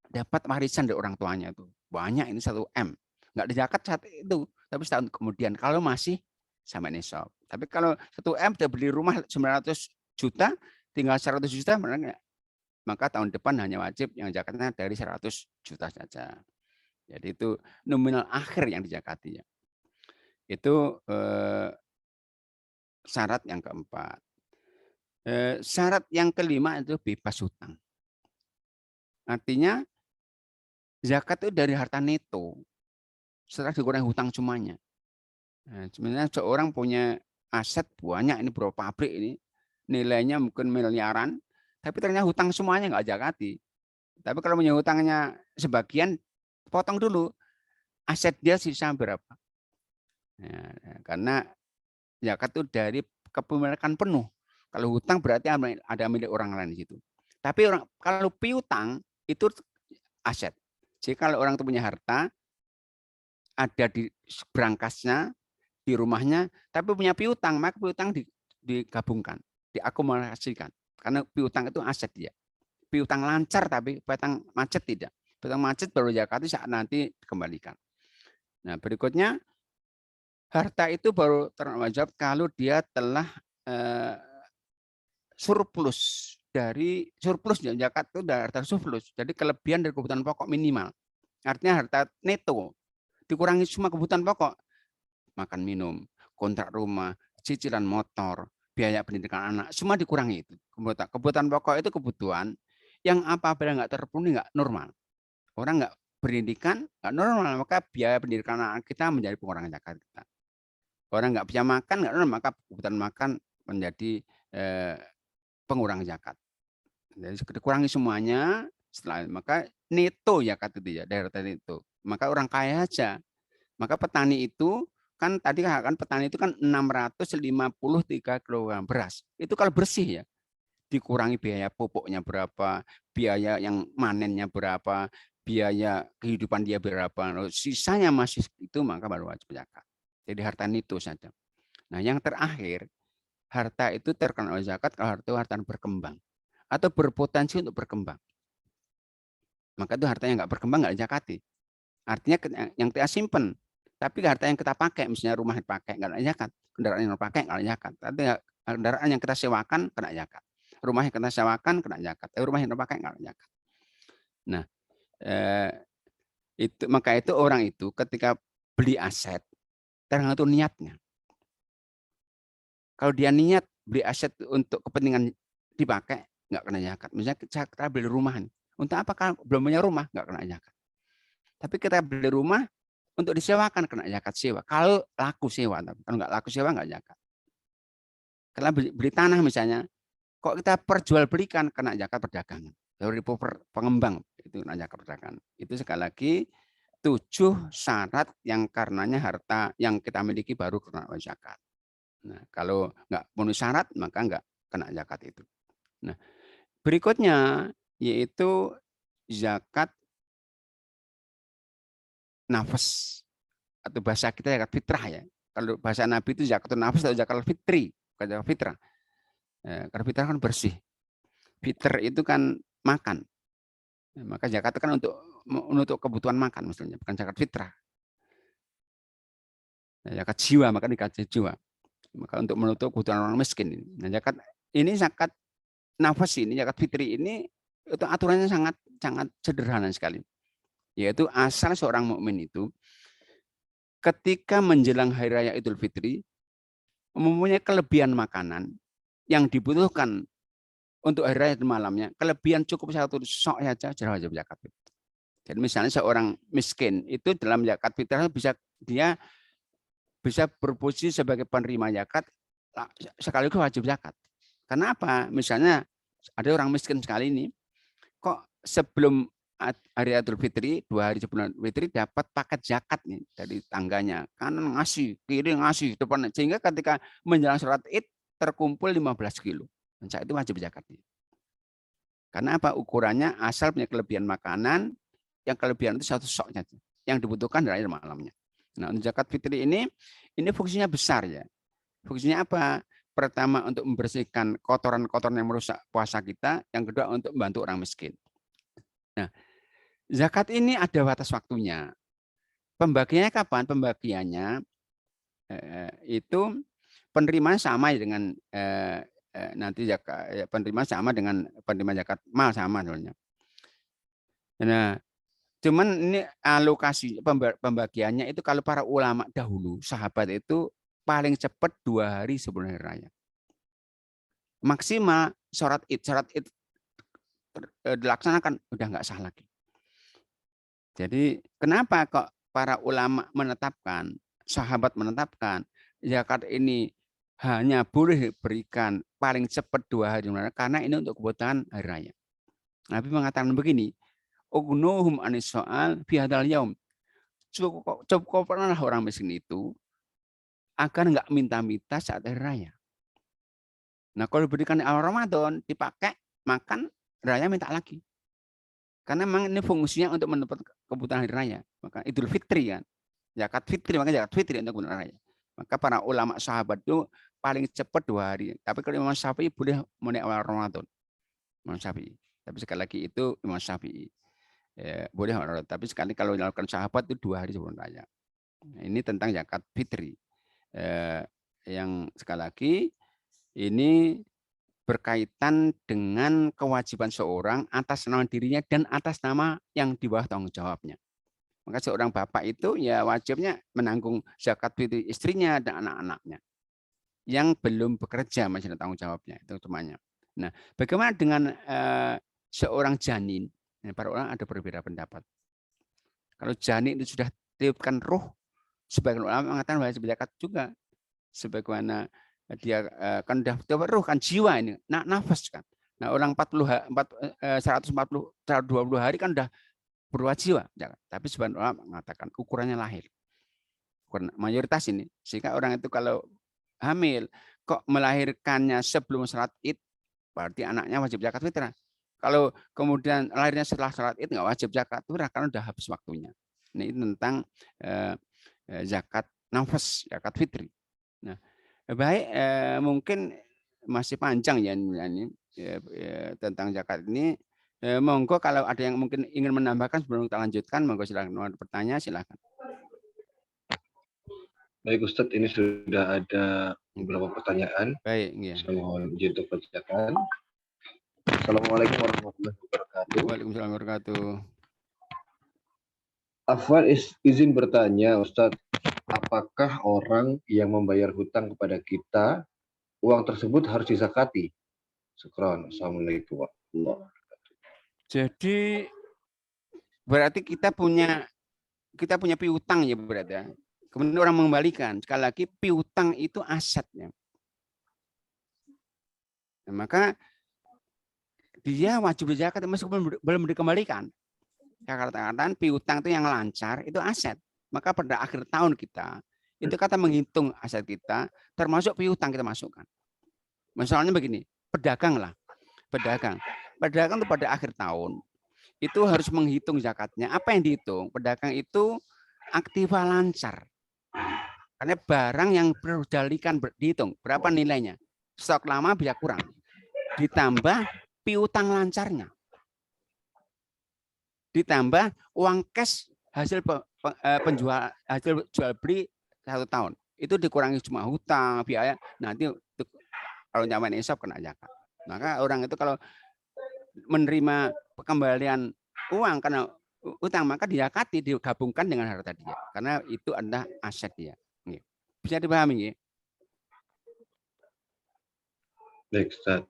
dapat warisan dari orang tuanya itu banyak, ini 1 M, nggak dizakat saat itu, tapi setahun kemudian kalau masih sampai nisab. Tapi kalau 1 M sudah beli rumah 900 juta, tinggal 100 juta, maka tahun depan hanya wajib yang zakatnya dari 100 juta saja. Jadi itu nominal akhir yang dizakati ya. Itu syarat yang keempat. Syarat yang kelima itu bebas hutang. Artinya zakat itu dari harta neto, setelah dikurangi hutang semuanya. Nah, sebenarnya seorang punya aset banyak, ini berapa pabrik ini, nilainya mungkin miliaran, tapi ternyata hutang semuanya nggak zakati. Tapi kalau punya hutangnya sebagian, potong dulu, aset dia sisa berapa. Nah, karena zakat itu dari kepemilikan penuh. Kalau hutang berarti ada milik orang lain di situ. Tapi kalau piutang itu aset. Jadi kalau orang itu punya harta, ada di berangkasnya, di rumahnya, tapi punya piutang, maka piutang digabungkan, diakumulasikan. Karena piutang itu aset dia. Piutang lancar, tapi piutang macet tidak. Piutang macet baru zakat saat nanti dikembalikan. Nah, berikutnya, harta itu baru terwajib kalau dia telah surplus dari zakat itu dari harta surplus. Jadi kelebihan dari kebutuhan pokok minimal. Artinya harta neto dikurangi semua kebutuhan pokok, makan minum, kontrak rumah, cicilan motor, biaya pendidikan anak, semua dikurangi itu. Kebutuhan pokok itu kebutuhan yang apabila nggak terpenuhi nggak normal. Orang nggak pendidikan nggak normal, maka biaya pendidikan anak kita menjadi pengurangan zakat kita. Orang nggak bisa makan nggak normal, maka kebutuhan makan menjadi pengurangan zakat. Jadi dikurangi semuanya, setelah maka neto zakat itu ya, dari itu. Maka orang kaya aja. Maka petani itu kan tadi kan petani itu kan 653 kg beras. Itu kalau bersih ya. Dikurangi biaya pupuknya berapa, biaya yang manennya berapa, biaya kehidupan dia berapa. Sisanya masih itu, maka baru wajib zakat. Jadi harta itu saja. Nah, yang terakhir, harta itu terkena zakat kalau harta berkembang atau berpotensi untuk berkembang. Maka itu harta yang nggak berkembang nggak zakati. Artinya yang kita simpen, tapi harta yang kita pakai, misalnya rumah dipakai nggak ada zakat, kendaraan yang dipakai nggak ada zakat, tapi kendaraan yang kita sewakan kena zakat, rumah yang kita sewakan kena zakat, rumah yang dipakai nggak ada zakat. Nah, maka itu orang itu ketika beli aset tergantung niatnya. Kalau dia niat beli aset untuk kepentingan dipakai, nggak kena zakat. Misalnya kita beli rumah, untuk apa? Kalau belum punya rumah nggak kena zakat. Tapi kita beli rumah untuk disewakan kena zakat sewa. Kalau laku sewa, kalau nggak laku sewa nggak zakat. Kalau beli tanah misalnya, kok kita perjualbelikan kena zakat perdagangan. Dari pengembang itu kena zakat perdagangan. Itu sekali lagi 7 syarat yang karenanya harta yang kita miliki baru kena zakat. Nah, kalau nggak penuhi syarat maka nggak kena zakat itu. Nah, berikutnya yaitu zakat nafas atau bahasa kita zakat fitrah ya. Kalau bahasa Nabi itu zakat nafas atau zakat fitri, bukan zakat fitrah. Karena fitrah kan bersih. Fitr itu kan makan. Maka zakat kan untuk kebutuhan makan misalnya, bukan zakat fitrah. Zakat jiwa, maka dikasih jiwa. Maka untuk menutup kebutuhan orang miskin. Nah, zakat nafas ini, zakat fitri ini itu aturannya sangat sangat sederhana sekali. Yaitu asal seorang mukmin itu ketika menjelang hari raya Idul Fitri mempunyai kelebihan makanan yang dibutuhkan untuk hari raya malamnya, kelebihan cukup 1 sok saja sudah wajib zakat. Jadi misalnya seorang miskin itu dalam zakat fitrah dia bisa berposisi sebagai penerima zakat sekaligus wajib zakat. Karena apa? Misalnya ada orang miskin sekali ini, kok sebelum hari Idul Fitri, 2 hari sebelum Idul Fitri dapat paket zakat nih dari tangganya, kanan ngasih, kiri ngasih, depan, sehingga ketika menjelang sholat Id terkumpul 15 kilo. Dan saat itu wajib zakat. Karena apa? Ukurannya asal punya kelebihan makanan, yang kelebihan itu 1 sok saja, yang dibutuhkan dari malamnya. Nah, untuk zakat fitri ini fungsinya besar ya. Fungsinya apa? Pertama untuk membersihkan kotoran-kotoran yang merusak puasa kita, yang kedua untuk membantu orang miskin. Nah, zakat ini ada batas waktunya. Pembagiannya kapan? Pembagiannya itu penerimaan sama dengan nanti zakat, penerimaan sama dengan penerima zakat mal sama sebenarnya. Nah, cuman ini alokasi pembagiannya itu kalau para ulama dahulu, sahabat itu paling cepat 2 hari sebelum hari raya. Maksimal sholat id dilaksanakan udah nggak sah lagi. Jadi kenapa kok para ulama menetapkan, sahabat menetapkan zakat ini hanya boleh diberikan paling cepat 2 hari karena ini untuk kebutuhan hari raya. Nabi mengatakan begini, ugnuhum anis soal fi hadzal yaum. Cukup pernah orang miskin itu agar nggak minta-minta saat hari raya. Nah, kalau diberikan di awal Ramadan dipakai makan raya minta lagi. Karena memang ini fungsinya untuk menutup kebutuhan hari raya. Maka Idul Fitri kan. Zakat fitri, maka zakat fitri untuk kebutuhan raya. Maka para ulama sahabat itu paling cepat 2 hari. Tapi kalau Imam Syafi'i boleh mulai awal Ramadan. Imam Syafi'i. Tapi sekali lagi itu Imam Syafi'i. Boleh Ramadan. Tapi sekali kalau dilakukan sahabat itu 2 hari sebelum raya. Nah, ini tentang zakat fitri. Yang sekali lagi ini berkaitan dengan kewajiban seorang atas nama dirinya dan atas nama yang di bawah tanggung jawabnya. Maka seorang bapak itu ya wajibnya menanggung zakat fitri istrinya dan anak-anaknya yang belum bekerja masih ada tanggung jawabnya itu temannya. Nah, bagaimana dengan seorang janin? Nah, para orang ada berbeda pendapat. Kalau janin itu sudah tiupkan ruh, sebagian ulama mengatakan wajib zakat juga. Sebagaimana dia kan udah ruh kan jiwa ini, nafas kan. Nah, orang 120 hari kan udah berubah jiwa. Tapi sebagian ulama mengatakan ukurannya lahir. Mayoritas ini. Sehingga orang itu kalau hamil, kok melahirkannya sebelum sholat id, berarti anaknya wajib zakat fitrah. Kalau kemudian lahirnya setelah sholat id, nggak wajib zakat fitrah karena udah habis waktunya. Ini tentang zakat nafas, zakat fitri. Nah, baik, mungkin masih panjang ya ini tentang zakat ini. Monggo kalau ada yang mungkin ingin menambahkan sebelum kita lanjutkan, monggo silakan bertanya, silakan. Baik Ustadz, ini sudah ada beberapa pertanyaan. Baik, ya. Saya mohon izin untuk bacakan. Assalamualaikum warahmatullahi wabarakatuh. Waalaikumsalam warahmatullahi wabarakatuh. Afwan izin bertanya Ustadz, apakah orang yang membayar hutang kepada kita, uang tersebut harus dizakati? Syukran. Assalamualaikum warahmatullahi wabarakatuh. Jadi berarti kita punya piutang ya berarti ya. Kemudian orang mengembalikan. Sekali lagi piutang itu asetnya. Nah, maka dia wajib berzakat meskipun belum dikembalikan. Saya katakan piutang itu yang lancar itu aset. Maka pada akhir tahun kita itu kata menghitung aset kita termasuk piutang kita masukkan. Misalnya begini, pedagang lah, pedagang itu pada akhir tahun itu harus menghitung zakatnya. Apa yang dihitung? Pedagang itu aktiva lancar. Karena barang yang berdalikan dihitung berapa nilainya. Stok lama bisa kurang. Ditambah piutang lancarnya. Ditambah uang cash hasil penjual hasil jual beli 1 tahun. Itu dikurangi cuma hutang, biaya. Nanti kalau nyamain insaf kena zakat. Maka orang itu kalau menerima kembalian uang karena utang maka dizakati, digabungkan dengan harta dia karena itu adalah aset dia. Bisa dipahami ya? Baik, Ustaz.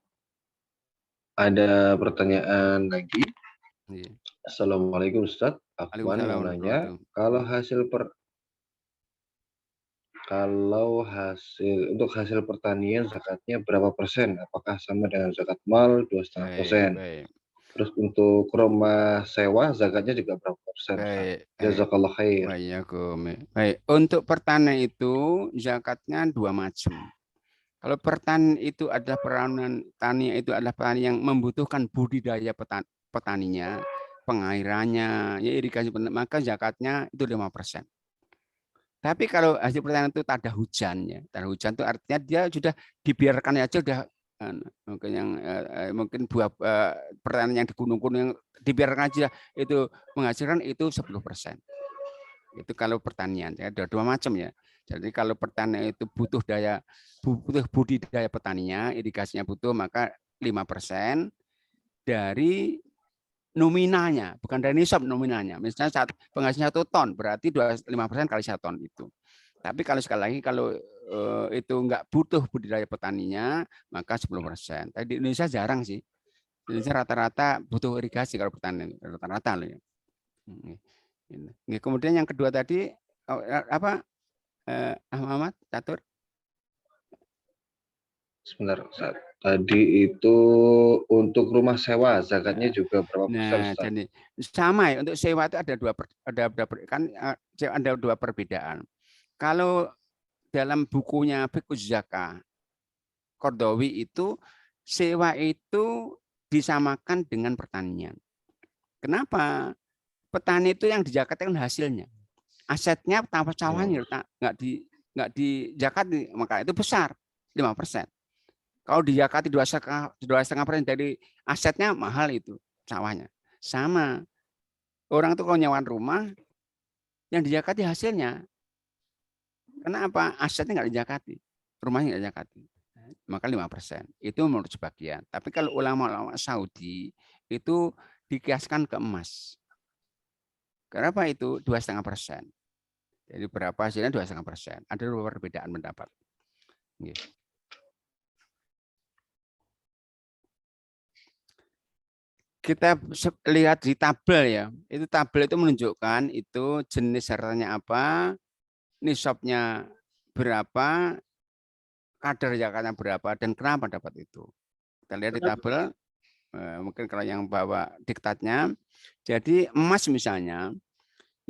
Ada pertanyaan lagi. Assalamualaikum Ustaz. Afwan mau nanya, kalau untuk hasil pertanian zakatnya berapa persen? Apakah sama dengan zakat mal 2,5%? Terus untuk rumah sewa zakatnya juga berapa persen? Jazakallah khair. Baik, untuk pertanian itu zakatnya 2 macam. Kalau pertanian itu adalah petani yang membutuhkan budidaya petaninya, pengairannya, ya irigasi, maka zakatnya itu 5%. Tapi kalau hasil pertanian itu tak ada hujannya, tak ada hujan itu artinya dia sudah dibiarkan aja udah mungkin buah pertanian yang di gunung-gunung yang dibiarkan aja itu menghasilkan itu 10%. Itu kalau pertanian ya ada 2 macam ya. Jadi kalau pertanian itu butuh budidaya petaninya, irigasinya butuh, maka 5% dari nominalnya, bukan dari nisab nominalnya. Misalnya penghasilan 1 ton, berarti 5% kali 1 ton itu. Tapi kalau sekali lagi kalau itu nggak butuh budidaya petaninya, maka 10%. Tapi di Indonesia jarang sih. Di Indonesia rata-rata butuh irigasi kalau pertanian, rata-rata loh ya. Kemudian yang kedua tadi apa? Ahmad Catur? Sebentar, Ustaz. Tadi itu untuk rumah sewa zakatnya juga berapa persen, Ustaz? Jadi sama ya, untuk sewa itu ada dua perbedaan. Kalau dalam bukunya Fiqh Zakah Qardawi itu sewa itu disamakan dengan pertanian. Kenapa? Petani itu yang dijakatkan hasilnya. Asetnya tanpa sawahnya nggak dijakati, maka itu besar 5%. Kalau dijakati 2,5% dari asetnya mahal itu sawahnya. Sama orang itu kalau nyawan rumah yang dijakati hasilnya. Kenapa? Asetnya nggak dijakati, rumahnya nggak dijakati. Maka 5%. Itu menurut sebagian. Tapi kalau ulama-ulama Saudi itu dikiaskan ke emas. Kenapa itu 2,5%? Jadi berapa hasilnya 2,5%? Ada perbedaan pendapat. Kita lihat di tabel ya. Itu tabel itu menunjukkan itu jenis hartanya apa, nisabnya berapa, kadar zakatnya berapa, dan kenapa dapat itu. Kita lihat di tabel, mungkin kalau yang bawa diktatnya. Jadi emas misalnya,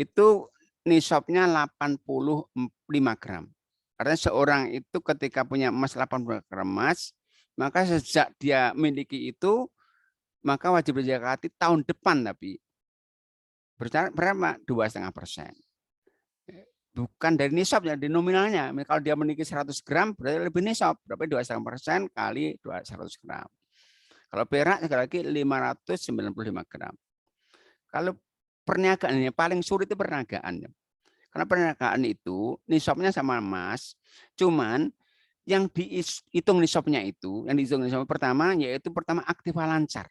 itu nisabnya 85 gram. Artinya seorang itu ketika punya emas 80 gram emas, maka sejak dia miliki itu, maka wajib berzakati tahun depan tapi berapa? 2,5%. Bukan dari nisabnya, di nominalnya. Kalau dia memiliki 100 gram, berarti lebih nisab. Berarti 2,5% kali 100 gram. Kalau perak sekali lagi 595 gram. Kalau perniagaannya paling sulit itu perniagaan. Karena perniagaan itu nisabnya sama emas, cuman yang dihitung nisabnya itu, yang dihitung nisab pertama yaitu pertama aktiva lancar.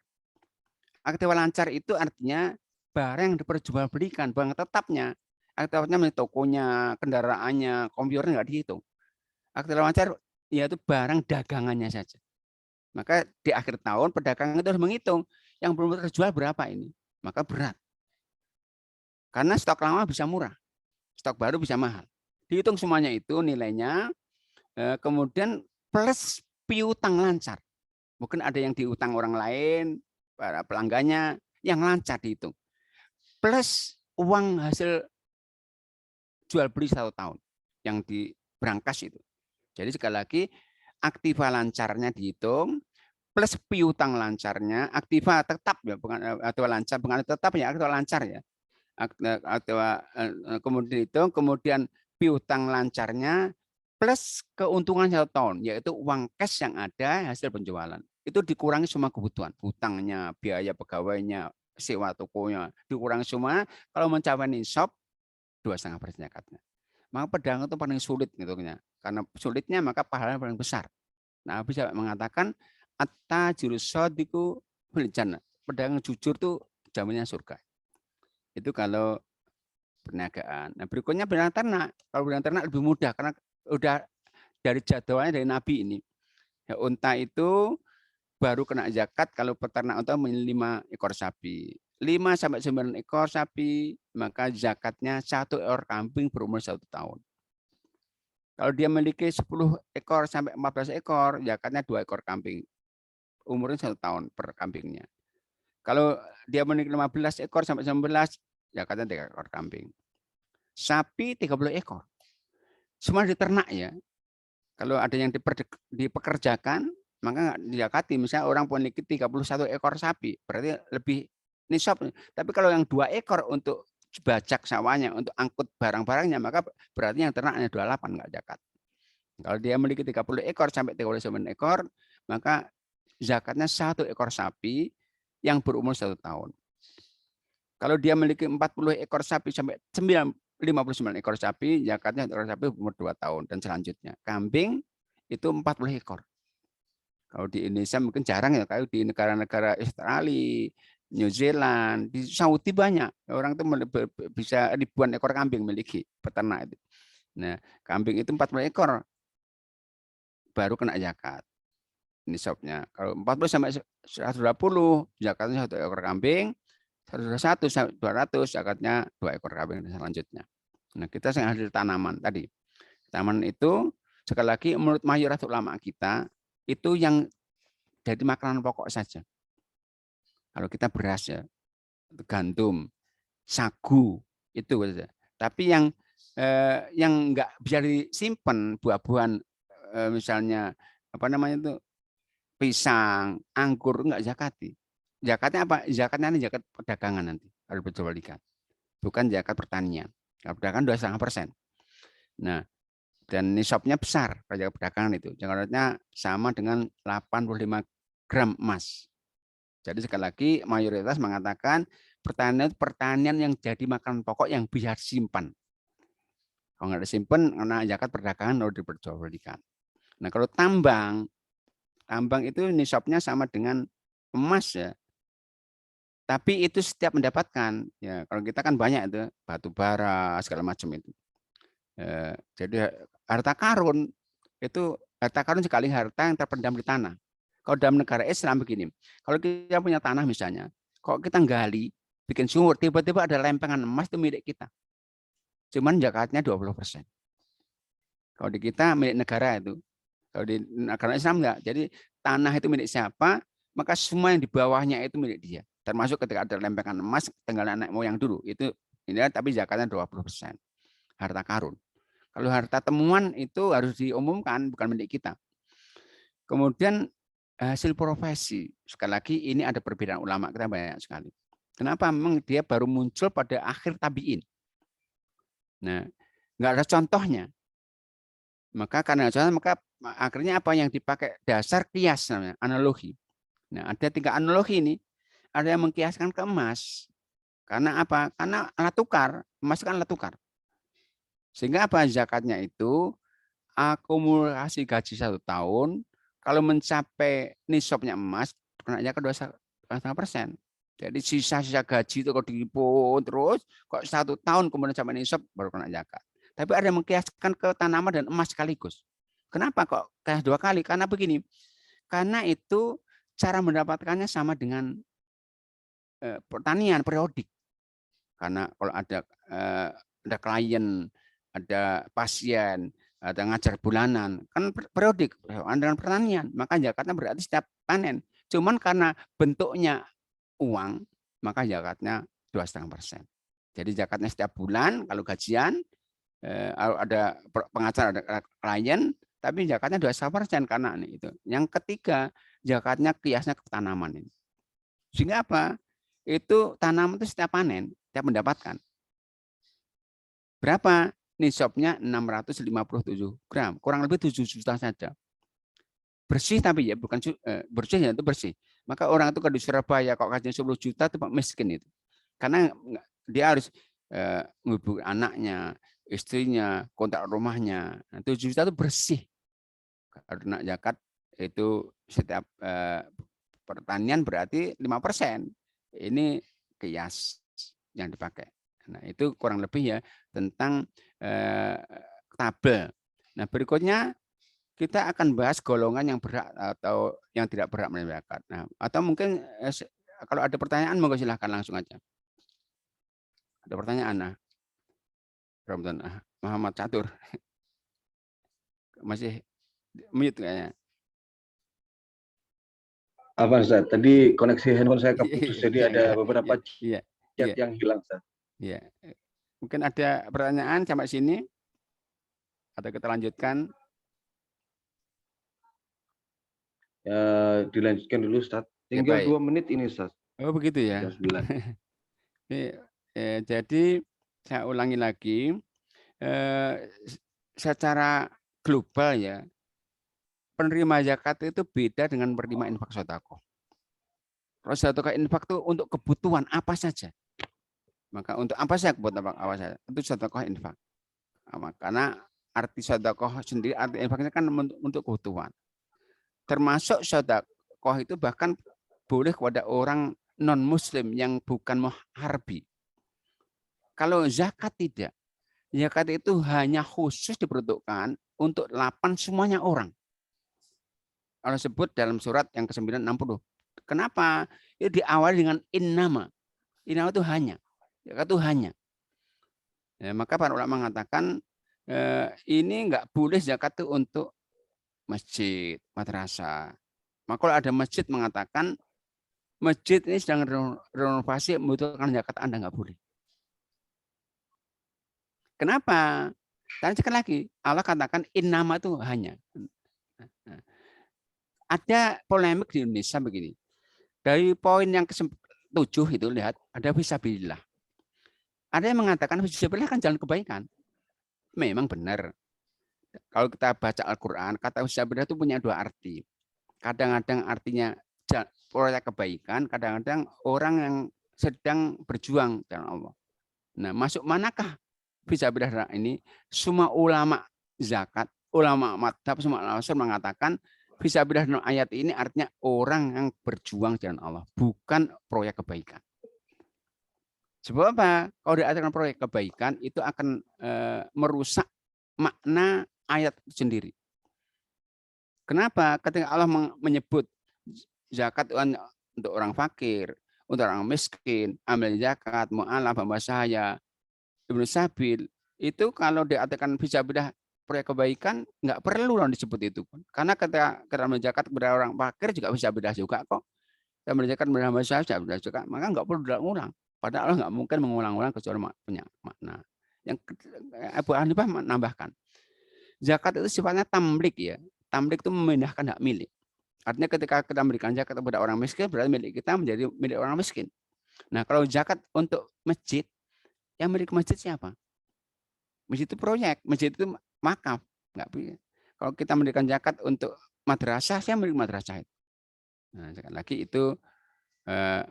Aktiva lancar itu artinya barang yang diperjualbelikan, barang tetapnya. Aktivitasnya tokonya, kendaraannya, komputernya nggak dihitung. Aktiva lancar yaitu barang dagangannya saja. Maka di akhir tahun pedagang itu harus menghitung yang belum terjual berapa ini. Maka berat. Karena stok lama bisa murah, stok baru bisa mahal. Dihitung semuanya itu nilainya, kemudian plus piutang lancar. Mungkin ada yang diutang orang lain, para pelanggannya, yang lancar dihitung. Plus uang hasil jual beli 1 tahun yang diberangkas itu. Jadi sekali lagi, aktiva lancarnya dihitung, plus piutang lancarnya, aktiva tetap ya, bukan atau lancar, bukan tetap ya, atau lancar ya. Atau kemudian itu, kemudian piutang lancarnya plus keuntungan 1 tahun, yaitu uang cash yang ada hasil penjualan. Itu dikurangi semua kebutuhan, hutangnya, biaya pegawainya, sewa tokonya, dikurangi semua. Kalau mencapai nisab 2,5% zakatnya. Maka pedagang itu paling sulit ngitungnya. Karena sulitnya maka pahalanya paling besar. Nah, bisa mengatakan at-tajiru shadiqu fil jannah. Pedagang jujur tuh jaminnya surga. Itu kalau perniagaan. Nah, berikutnya binatang ternak. Kalau binatang ternak lebih mudah karena udah dari jadwalnya dari Nabi ini. Ya, unta itu baru kena zakat kalau peternak unta 5 ekor sapi. 5 sampai 9 ekor sapi, maka zakatnya 1 ekor kambing berumur 1 tahun. Kalau dia memiliki 10 ekor sampai 14 ekor, zakatnya 2 ekor kambing. Umurnya 1 tahun per kambingnya. Kalau dia memiliki 15 ekor sampai 19, zakatnya 3 ekor kambing. Sapi 30 ekor. Semua diternak ya. Kalau ada yang dipekerjakan, maka nggak dizakati. Misalnya orang memiliki 31 ekor sapi, berarti lebih nisab. Tapi kalau yang 2 ekor untuk bajak sawahnya, untuk angkut barang-barangnya, maka berarti yang ternaknya 28 nggak zakat. Kalau dia memiliki 30 ekor sampai 39 ekor, maka zakatnya 1 ekor sapi yang berumur 1 tahun. Kalau dia memiliki 40 ekor sapi sampai 59 ekor sapi, zakatnya ekor sapi umur 2 tahun dan selanjutnya. Kambing itu 40 ekor. Kalau di Indonesia mungkin jarang ya, kalau di negara-negara Australia, New Zealand, di Saudi banyak. Orang itu bisa ribuan ekor kambing miliki peternak itu. Nah, kambing itu 40 ekor baru kena zakat. Nisabnya. Kalau 40 sampai 120, zakatnya 1 ekor kambing. 101 sampai 200, zakatnya 2 ekor kambing dan selanjutnya. Nah, kita sedang hadir tanaman tadi. Tanaman itu sekali lagi menurut mayoritas ulama kita itu yang jadi makanan pokok saja. Kalau kita beras ya, gandum, sagu itu saja. Tapi yang enggak bisa disimpan buah-buahan misalnya apa namanya itu pisang, anggur enggak zakati. Zakatnya apa? Zakatnya ini zakat perdagangan nanti kalau berjual-belikan. Bukan zakat pertanian. Kalau perdagangan 2,5%. Nah, dan nisabnya besar kalau zakat perdagangan itu. Zakatnya sama dengan 85 gram emas. Jadi sekali lagi mayoritas mengatakan pertanian yang jadi makanan pokok yang bisa disimpan. Kalau nggak disimpan, karena zakat perdagangan harus diperjualbelikan. Nah, kalau tambang itu nisabnya sama dengan emas ya. Tapi itu setiap mendapatkan ya. Kalau kita kan banyak itu batu bara segala macam itu. Jadi harta karun sekali harta yang terpendam di tanah. Kalau dalam negara Islam begini, kalau kita punya tanah misalnya, kalau kita gali, bikin sumur, tiba-tiba ada lempengan emas itu milik kita. Cuman zakatnya 20%. Kalau di kita milik negara itu. Kalau di negara Islam enggak. Jadi tanah itu milik siapa, maka semua yang di bawahnya itu milik dia. Termasuk ketika ada lempengan emas, tinggal anak moyang dulu. Itu ini tapi zakatnya 20%. Harta karun. Kalau harta temuan itu harus diumumkan, bukan milik kita. Kemudian hasil profesi. Sekali lagi ini ada perbedaan ulama kita banyak sekali. Kenapa? Memang dia baru muncul pada akhir tabi'in. Nah, nggak ada contohnya. Maka karena maka akhirnya apa yang dipakai dasar kias namanya, analogi. Nah, ada 3 analogi ini. Ada yang mengkiaskan ke emas. Karena apa? Karena alat tukar. Emas kan alat tukar. Sehingga apa? Zakatnya itu akumulasi gaji 1 tahun, kalau mencapai nisabnya emas, kena zakat 2,5%. Jadi sisa-sisa gaji itu kalau dihimpun terus, kok 1 tahun kemudian sampai nisab baru kena zakat. Tapi ada yang mengkiaskan ke tanaman dan emas sekaligus. Kenapa kok kias 2 kali? Karena begini, karena itu cara mendapatkannya sama dengan pertanian periodik. Karena kalau ada klien, ada pasien, ada ngajar bulanan, kan periodik dengan pertanian, maka zakatnya berarti setiap panen. Cuman karena bentuknya uang, maka zakatnya 2,5%. Jadi zakatnya setiap bulan, kalau gajian, ada pengacara, ada klien, tapi zakatnya 2,5% karena itu. Yang ketiga, zakatnya kiasnya ke tanaman ini. Sehingga apa? Itu tanaman itu setiap panen, setiap mendapatkan. Berapa? Nisabnya 657 gram, kurang lebih 7 juta saja. Bersih tapi ya, bukan bersih ya, itu bersih. Maka orang itu kalau di Surabaya kok gajinya 10 juta itu miskin itu. Karena dia harus ngubur anaknya, istrinya, kontrak rumahnya. Nah, 7 juta itu bersih. Karena zakat itu setiap pertanian berarti 5%. Ini kias yang dipakai. Nah, itu kurang lebih ya tentang tabel. Nah, berikutnya kita akan bahas golongan yang berhak atau yang tidak berhak menerima zakat. Nah, atau mungkin kalau ada pertanyaan monggo silahkan langsung aja. Ada pertanyaan? Nah, Muhammad Catur masih mute kayaknya. Apa Ustaz? Tadi koneksi handphone saya keputus, jadi ada beberapa chat yang hilang Ustaz. Iya. Mungkin ada pertanyaan sampai sini? Atau kita lanjutkan? Dilanjutkan dulu Ustaz. Tinggal 2 menit ini Ustaz. Oh begitu ya. Jadi saya ulangi lagi, secara global ya, penerima zakat itu beda dengan penerima infak sedekah. Kalau sedekah infak itu untuk kebutuhan apa saja. Maka untuk apa saja kebutuhan apa saja? Itu sedekah infak. Karena arti sedekah sendiri, arti infaknya kan untuk kebutuhan. Termasuk sedekah itu bahkan boleh kepada orang non-muslim yang bukan muharbi. Kalau zakat tidak. Zakat itu hanya khusus diperuntukkan untuk 8 semuanya orang. Allah sebut dalam surat yang ke-960. Kenapa? Itu diawali dengan innama. Innama itu hanya. Zakat itu hanya. Ya, maka para ulama mengatakan ini enggak boleh zakat itu untuk masjid, madrasah. Maka kalau ada masjid mengatakan masjid ini sedang renovasi membutuhkan zakat, Anda enggak boleh. Kenapa? Dan sekali lagi Allah katakan innama itu hanya. Ada polemik di Indonesia begini. Dari poin yang ke-7 itu lihat ada fisabilillah. Ada yang mengatakan fisabilillah kan jalan kebaikan. Memang benar. Kalau kita baca Al-Qur'an, kata fisabilillah itu punya 2 arti. Kadang-kadang artinya proyek kebaikan, kadang-kadang orang yang sedang berjuang dengan Allah. Nah, masuk manakah fisabilillah ini? Semua ulama zakat, ulama madhab, semua ulama mengatakan fisabilillah dalam ayat ini artinya orang yang berjuang dengan Allah, bukan proyek kebaikan. Sebab apa? Kalau diartikan proyek kebaikan itu akan merusak makna ayat itu sendiri. Kenapa? Ketika Allah menyebut zakat untuk orang fakir, untuk orang miskin, amil zakat, mu'alaf, hamba sahaya, ibnu sabil, itu kalau diartikan fisabilillah proyek kebaikan, nggak perlu disebut itu. Karena ketika amil zakat kepada orang fakir juga fisabilillah juga kok. Amil zakat kepada hamba sahaya fisabilillah juga, maka nggak perlu diulang. Padahal Allah nggak mungkin mengulang-ulang kecuali punya makna. Yang Abu Hanifah menambahkan, zakat itu sifatnya tamlik ya. Tamlik itu memindahkan hak milik. Artinya ketika kita memberikan zakat kepada orang miskin, berarti milik kita menjadi milik orang miskin. Nah, kalau zakat untuk masjid, yang milik masjid siapa? Masjid itu proyek, masjid itu wakaf. Nggak punya. Kalau kita memberikan zakat untuk madrasah, saya milik madrasah itu. Nah, sekali lagi itu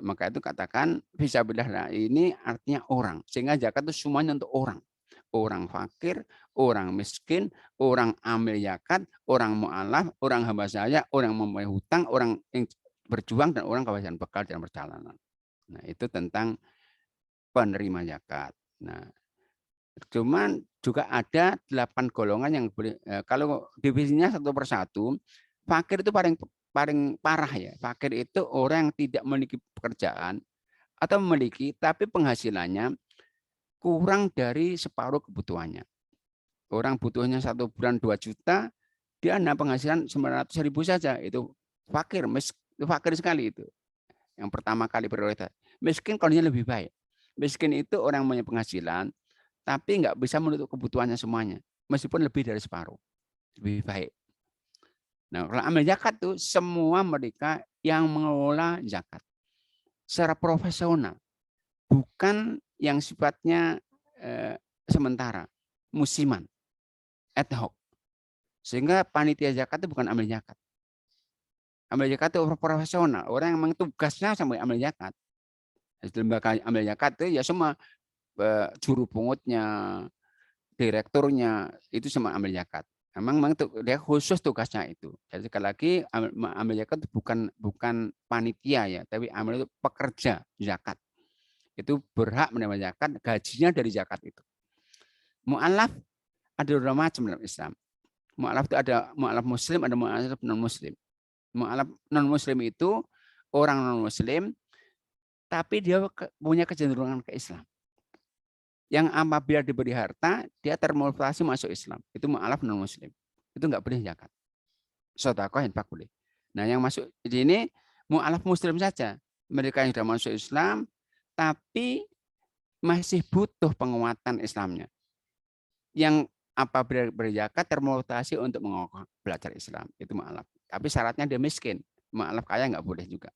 maka itu katakan fisabilillah ini artinya orang. Sehingga zakat itu semuanya untuk orang. Orang fakir, orang miskin, orang amil zakat, orang mu'alaf, orang hamba sahaya, orang membayar hutang, orang yang berjuang, dan orang kewajiban bekal dalam perjalanan. Nah, itu tentang penerima zakat. Nah, cuman juga ada 8 golongan yang boleh, kalau divisinya satu persatu, fakir itu paling parah ya. Fakir itu orang yang tidak memiliki pekerjaan atau memiliki tapi penghasilannya kurang dari separuh kebutuhannya. Orang butuhnya 1 bulan 2 juta, dia hanya penghasilan 900.000 saja. Itu fakir, fakir sekali itu. Yang pertama kali prioritas. Miskin kondisinya lebih baik. Miskin itu orang punya penghasilan, tapi nggak bisa menutup kebutuhannya semuanya. Meskipun lebih dari separuh. Lebih baik. Nah, kalau ambil zakat tuh semua mereka yang mengelola zakat secara profesional, bukan yang sifatnya sementara, musiman, ad hoc. Sehingga panitia zakat itu bukan ambil zakat. Ambil zakat itu profesional, orang yang memang tugasnya sampai ambil zakat. Lembaga ambil zakat itu ya semua juru pungutnya, direkturnya itu semua ambil zakat. Memang dia khusus tugasnya itu. Jadi sekali lagi ambil zakat itu bukan panitia ya, tapi ambil itu pekerja zakat. Itu berhak menerima zakat, gajinya dari zakat itu. Mu'alaf ada dua macam dalam Islam. Mu'alaf itu ada mu'alaf muslim, ada mu'alaf non muslim. Mu'alaf non muslim itu orang non muslim tapi dia punya kecenderungan ke Islam. Yang apabila diberi harta, dia termotivasi masuk Islam. Itu mu'alaf non-muslim. Itu nggak boleh zakat. Sedekah infak boleh. Nah, yang masuk di ini mu'alaf muslim saja. Mereka yang sudah masuk Islam, tapi masih butuh penguatan Islamnya. Yang apabila berzakat termotivasi untuk belajar Islam. Itu mu'alaf. Tapi syaratnya dia miskin. Mu'alaf kaya nggak boleh juga.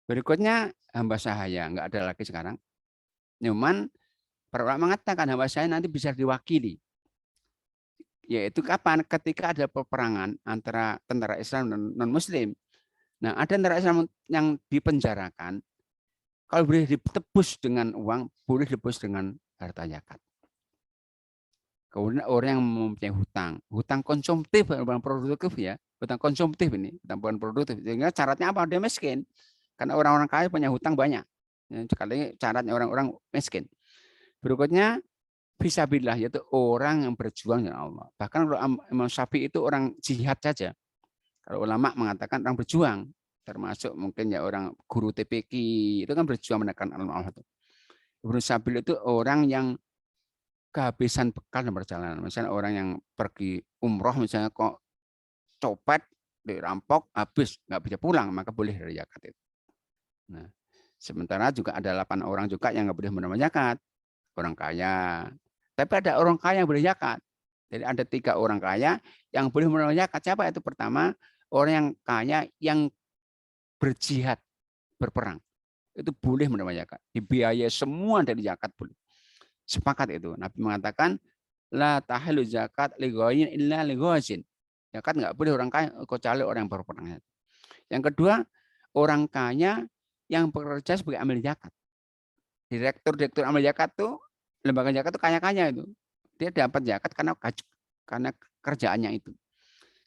Berikutnya hamba sahaya. Nggak ada lagi sekarang. Cuman para ulama mengatakan hamba sahaya nanti bisa diwakili. Yaitu kapan? Ketika ada peperangan antara tentara Islam dan non-Muslim. Nah, ada tentara Islam yang dipenjarakan. Kalau boleh ditebus dengan uang, boleh ditebus dengan harta zakat. Kemudian orang yang mempunyai hutang konsumtif, bukan produktif ya, hutang konsumtif ini, bukan produktif. Sehingga syaratnya apa? Dia miskin. Karena orang-orang kaya punya hutang banyak. Sekali syaratnya orang-orang miskin. Berikutnya fisabilillah, yaitu orang yang berjuang dengan Allah. Bahkan kalau Imam Syafi'i itu orang jihad saja. Kalau ulama mengatakan orang berjuang, termasuk mungkin ya orang guru TPQ itu kan berjuang menekan Allah itu. Ibnu Sabil itu orang yang kehabisan bekal dalam perjalanan. Misalnya orang yang pergi umroh misalnya kok copet, dirampok, habis nggak bisa pulang, maka boleh dari zakat itu. Nah, sementara juga ada 8 orang juga yang nggak boleh menerima zakat. Orang kaya. Tapi ada orang kaya yang boleh zakat. Jadi ada 3 orang kaya yang boleh menerima zakat. Siapa itu? Pertama, orang yang kaya yang berjihad, berperang. Itu boleh menerima zakat. Dibiayai semua dari zakat boleh. Sepakat itu. Nabi mengatakan, la tahilu zakat li ghayyin illa li ghazin. Zakat enggak boleh orang kaya kecuali orang yang berperang. Yang kedua, orang kaya yang bekerja sebagai amil zakat. Direktur amil zakat tuh, lembaga zakat tuh kaya-kaya itu. Dia dapat zakat karena kerjaannya itu.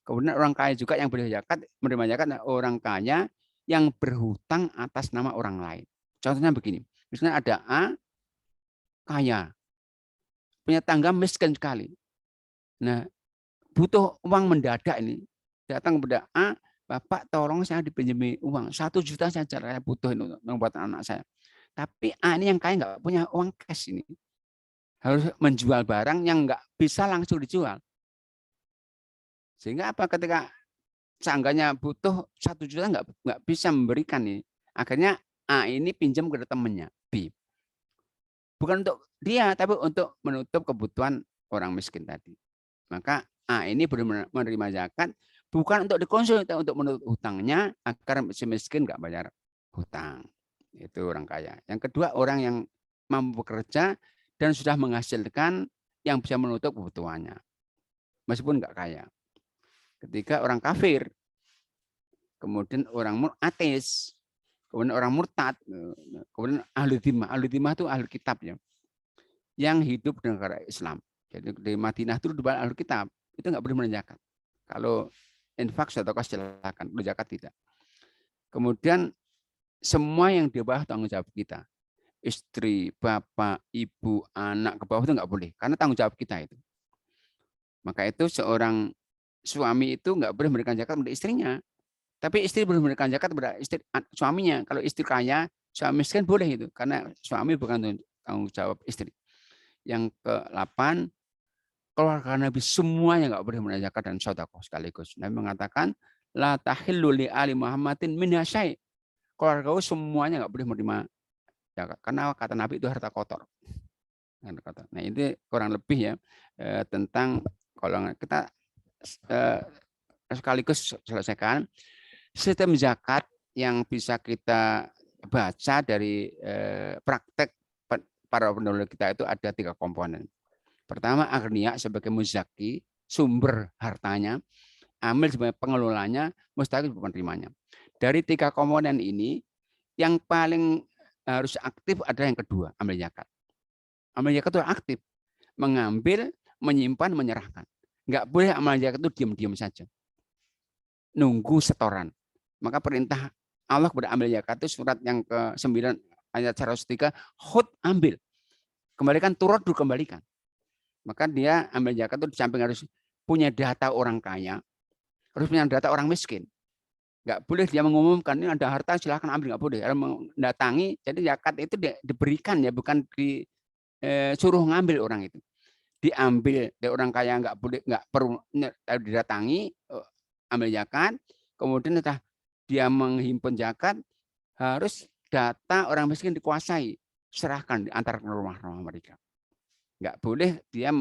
Kemudian orang kaya juga yang boleh zakat, menerima zakat orang kaya yang berhutang atas nama orang lain. Contohnya begini, misalnya ada A kaya, punya tangga miskin sekali. Nah, butuh uang mendadak ini. Datang kepada A, Bapak tolong saya dipinjami uang 1 juta saja, saya butuh untuk membuat anak saya. Tapi A ini yang kaya nggak punya uang cash ini. Harus menjual barang yang nggak bisa langsung dijual. Sehingga apa? Ketika sangganya butuh 1 juta nggak bisa memberikan nih. Akhirnya A ini pinjam ke temannya B. Bukan untuk dia, tapi untuk menutup kebutuhan orang miskin tadi. Maka A ini boleh menerima zakat bukan untuk dikonsumsi, untuk menutup hutangnya agar si miskin nggak bayar hutang. Itu orang kaya. Yang kedua, orang yang mampu bekerja dan sudah menghasilkan yang bisa menutup kebutuhannya, meskipun nggak kaya. Ketiga, orang kafir. Kemudian orang ateis. Kemudian orang murtad. Kemudian ahli dhimah. Ahli dhimah itu ahli kitab ya, yang hidup di negara Islam. Jadi di Madinah itu di ahli kitab. Itu nggak boleh menerima zakat. Kalau infak sedekah silakan, kalau zakat tidak. Kemudian semua yang di bawah tanggung jawab kita, istri, bapak, ibu, anak ke bawah itu nggak boleh, karena tanggung jawab kita itu. Maka itu seorang suami itu nggak boleh memberikan zakat pada istrinya, tapi istri boleh memberikan zakat pada istri suaminya. Kalau istri kaya, suami miskin boleh itu, karena suami bukan tanggung jawab istri. Yang ke-8, keluarga Nabi semuanya nggak boleh menunaikan zakat dan sedekah sekaligus. Nabi mengatakan, la tahillu li ali Muhammadin min syai'. Keluarga semuanya nggak boleh menerima zakat. Karena kata Nabi itu harta kotor. Nah, ini kurang lebih ya tentang kalau kita sekaligus selesaikan sistem zakat yang bisa kita baca dari praktek para pendahulu kita itu ada 3 komponen. Pertama, agniya sebagai muzaki, sumber hartanya, amil sebagai pengelolanya, mustaqil penerimanya. Dari 3 komponen ini, yang paling harus aktif adalah yang kedua, amil zakat. Amal zakat itu aktif, mengambil, menyimpan, menyerahkan. Enggak boleh amal zakat itu diam-diam saja. Nunggu setoran. Maka perintah Allah kepada amil zakat itu surat yang ke-9 ayat 103, khud ambil. Kembalikan, turut dikembalikan. Maka dia ambil zakat itu di samping harus punya data orang kaya, harus punya data orang miskin. Enggak boleh dia mengumumkan ini ada harta silahkan ambil, enggak boleh. Harus mendatangi, jadi zakat itu diberikan ya, bukan suruh ngambil orang itu. Diambil dari orang kaya, nggak boleh, nggak perlu didatangi, ambil zakat. Kemudian setelah dia menghimpun zakat, harus data orang miskin dikuasai, serahkan di antara rumah-rumah mereka. Nggak boleh dia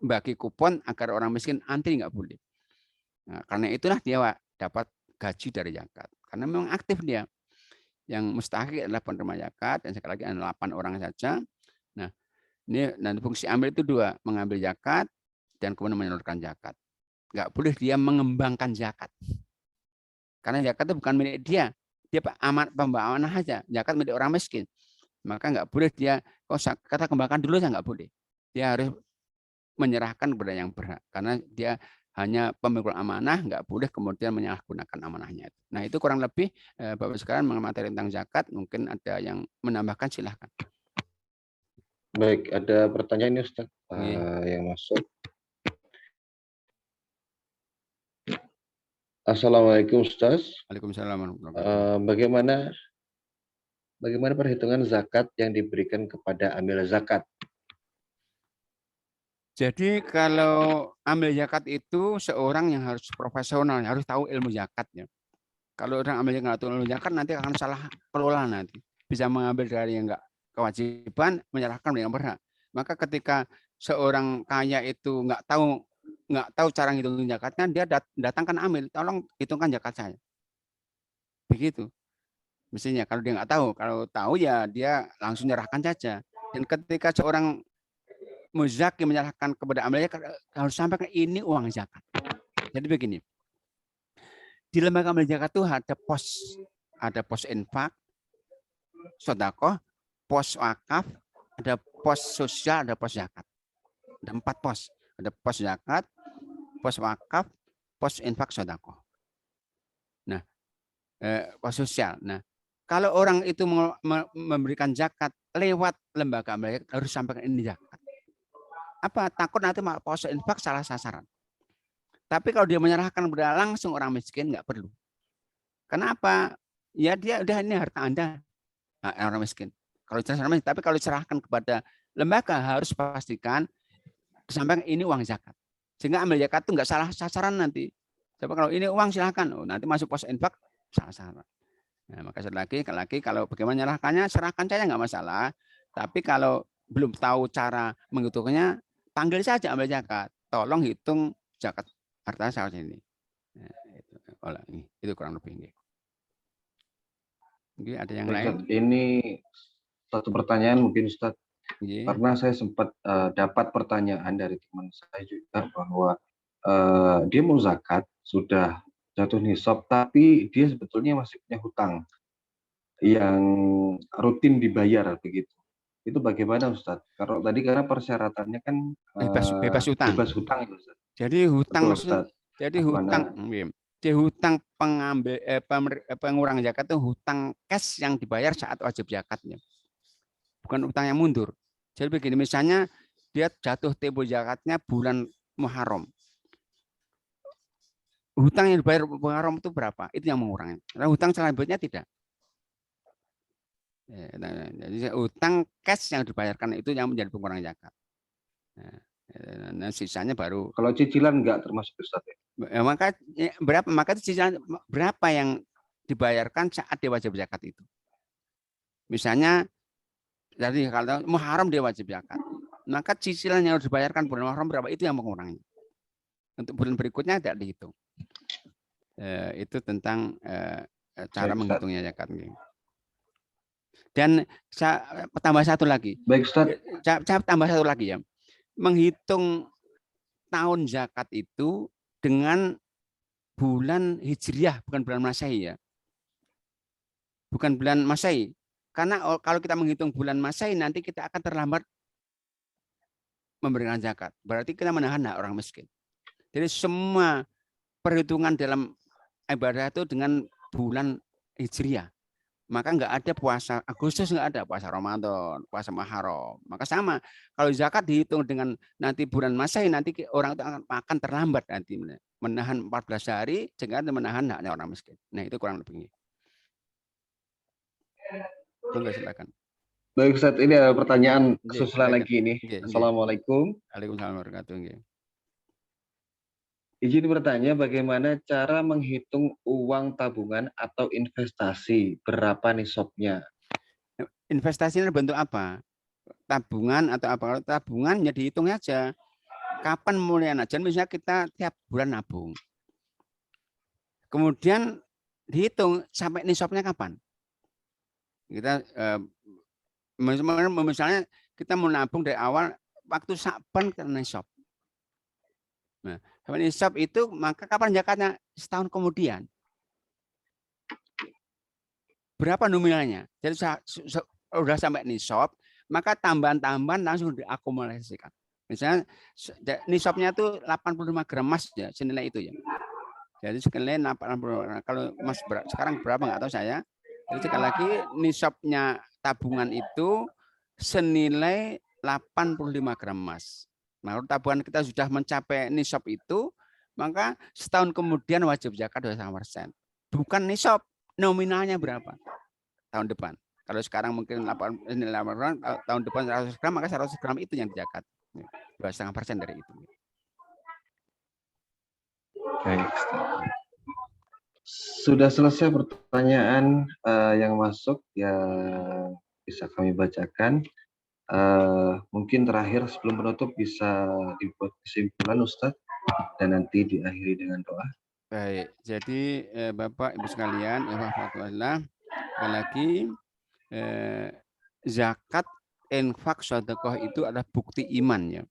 bagi kupon agar orang miskin antri, nggak boleh. Nah, karena itulah dia dapat gaji dari zakat. Karena memang aktif dia. Yang mustahik adalah penerima zakat, dan sekali lagi ada 8 orang saja. Nah, ini nanti fungsi ambil itu 2, mengambil zakat dan kemudian menyalurkan zakat. Nggak boleh dia mengembangkan zakat. Karena zakat itu bukan milik dia. Dia pembawa amanah saja. Zakat milik orang miskin. Maka nggak boleh dia, kata kembangkan dulu ya nggak boleh. Dia harus menyerahkan kepada yang berhak. Karena dia hanya pemikul amanah, nggak boleh kemudian menyalahgunakan amanahnya. Nah, itu kurang lebih Bapak sekalian mengenai tentang zakat. Mungkin ada yang menambahkan, silahkan. Baik, ada pertanyaan ini Ustaz yang masuk. Assalamualaikum Ustaz. Waalaikumsalam. Bagaimana perhitungan zakat yang diberikan kepada amil zakat? Jadi kalau ambil zakat itu seorang yang harus profesional, harus tahu ilmu zakatnya. Kalau orang ambil nggak tahu ilmu zakat nanti akan salah kelola nanti. Bisa mengambil dari yang nggak kewajiban, menyerahkan yang berhak. Maka ketika seorang kaya itu nggak tahu cara ngitung zakatnya, dia datangkan amil, tolong hitungkan zakat saya. Begitu. Mestinya kalau dia nggak tahu, kalau tahu ya dia langsung menyerahkan saja. Dan ketika seorang muzaki menyerahkan kepada amil zakat, harus sampaikan ini uang zakat. Jadi begini, di lembaga amil zakat itu ada pos infak, sedekah, pos wakaf, ada pos sosial, ada pos zakat. Ada 4 pos. Ada pos zakat, pos wakaf, pos infak, sedekah. Nah, pos sosial. Nah, kalau orang itu memberikan zakat lewat lembaga amil zakat, harus sampaikan ini zakat. Apa? Takut nanti pos infak salah sasaran. Tapi kalau dia menyerahkan kepada langsung orang miskin, nggak perlu. Kenapa? Ya dia udah ini harta Anda, orang miskin. Tapi kalau diserahkan kepada lembaga harus pastikan sampai ini uang zakat. Sehingga ambil zakat itu nggak salah sasaran nanti. Coba kalau ini uang silakan, nanti masuk pos infak salah sasaran. Nah, maka sekali lagi kalau bagaimana menyerahkannya, serahkan saja nggak masalah. Tapi kalau belum tahu cara menghitungnya, panggil saja ambil zakat. Tolong hitung zakat harta saya ini. Nah, itu kurang lebih. Mungkin ada yang lain. Ini satu pertanyaan mungkin Ustaz. Karena saya sempat dapat pertanyaan dari teman saya juga bahwa dia mau zakat, sudah jatuh nisab, tapi dia sebetulnya masih punya hutang yang rutin dibayar begitu. Itu bagaimana Ustaz? Kalau tadi karena persyaratannya kan bebas hutang. Bebas hutang itu Ustaz. Jadi hutang betul, maksudnya, Ustaz. jadi hutang, hutang pengurang zakat itu hutang cash yang dibayar saat wajib zakatnya, bukan hutang yang mundur. Jadi begini, misalnya dia jatuh tempo zakatnya bulan Muharram, hutang yang dibayar Muharram itu berapa? Itu yang mengurangi. Nah, hutang selanjutnya tidak. Jadi hutang cash yang dibayarkan itu yang menjadi pengurang zakat. Nah, sisanya baru. Kalau cicilan nggak termasuk Ustaz ya? Maka cicilan berapa yang dibayarkan saat dia wajib zakat itu? Misalnya jadi kalau Muharram dia wajib zakat, maka cicilan yang harus dibayarkan bulan Muharram berapa itu yang mengurangi. Untuk bulan berikutnya tidak dihitung. Itu tentang cara menghitungnya zakat. Dan saya tambah satu lagi. Baik Ustaz. Saya tambah satu lagi ya. Menghitung tahun zakat itu dengan bulan Hijriah, bukan bulan Masehi ya. Bukan bulan Masehi. Karena kalau kita menghitung bulan Masehi nanti kita akan terlambat memberikan zakat. Berarti kita menahan hak orang miskin. Jadi semua perhitungan dalam ibadah itu dengan bulan Hijriah. Maka nggak ada puasa Agustus, nggak ada puasa Ramadan, puasa Muharram. Maka sama, kalau zakat dihitung dengan nanti bulan Masehi, nanti orang itu akan terlambat nanti menahan 14 hari, sehingga menahan haknya orang miskin. Nah itu kurang lebihnya. Tunggu, silakan. Baik Ustaz, ini ada pertanyaan susulan lagi ini. Assalamualaikum. Waalaikumsalam warahmatullahi wabarakatuh. Izin bertanya, bagaimana cara menghitung uang tabungan atau investasi? Berapa nisabnya? Investasinya bentuk apa? Tabungan atau apa? Kalau tabungan ya dihitung aja. Kapan mulai aja? Misalnya kita tiap bulan nabung. Kemudian dihitung sampai nisabnya kapan? Kita misalnya kita mau nabung dari awal waktu Sa'ban ke nisab. Nah, sampai nisab itu maka kapan zakatnya? Setahun kemudian. Berapa nominalnya? Jadi sudah sampai nisab, maka tambahan-tambahan langsung diakumulasikan. Misalnya nisabnya itu 85 gram emas ya, senilai itu ya. Jadi sekali 80, kalau emas sekarang berapa nggak tahu saya. Jadi sekali lagi nisabnya tabungan itu senilai 85 gram emas. Nah, kalau tabungan kita sudah mencapai nisab itu, maka setahun kemudian wajib zakat 25%. Bukan nisab, nominalnya berapa tahun depan. Kalau sekarang mungkin 8 gram, tahun depan 100 gram, maka 100 gram itu yang dizakat. 2,5% dari itu. Baik. Sudah selesai pertanyaan yang masuk, yang bisa kami bacakan. Mungkin terakhir sebelum penutup bisa dibuat kesimpulan Ustadz dan nanti diakhiri dengan doa. Baik, jadi Bapak Ibu sekalian, sekali lagi zakat, infak, sedekah itu adalah bukti iman ya.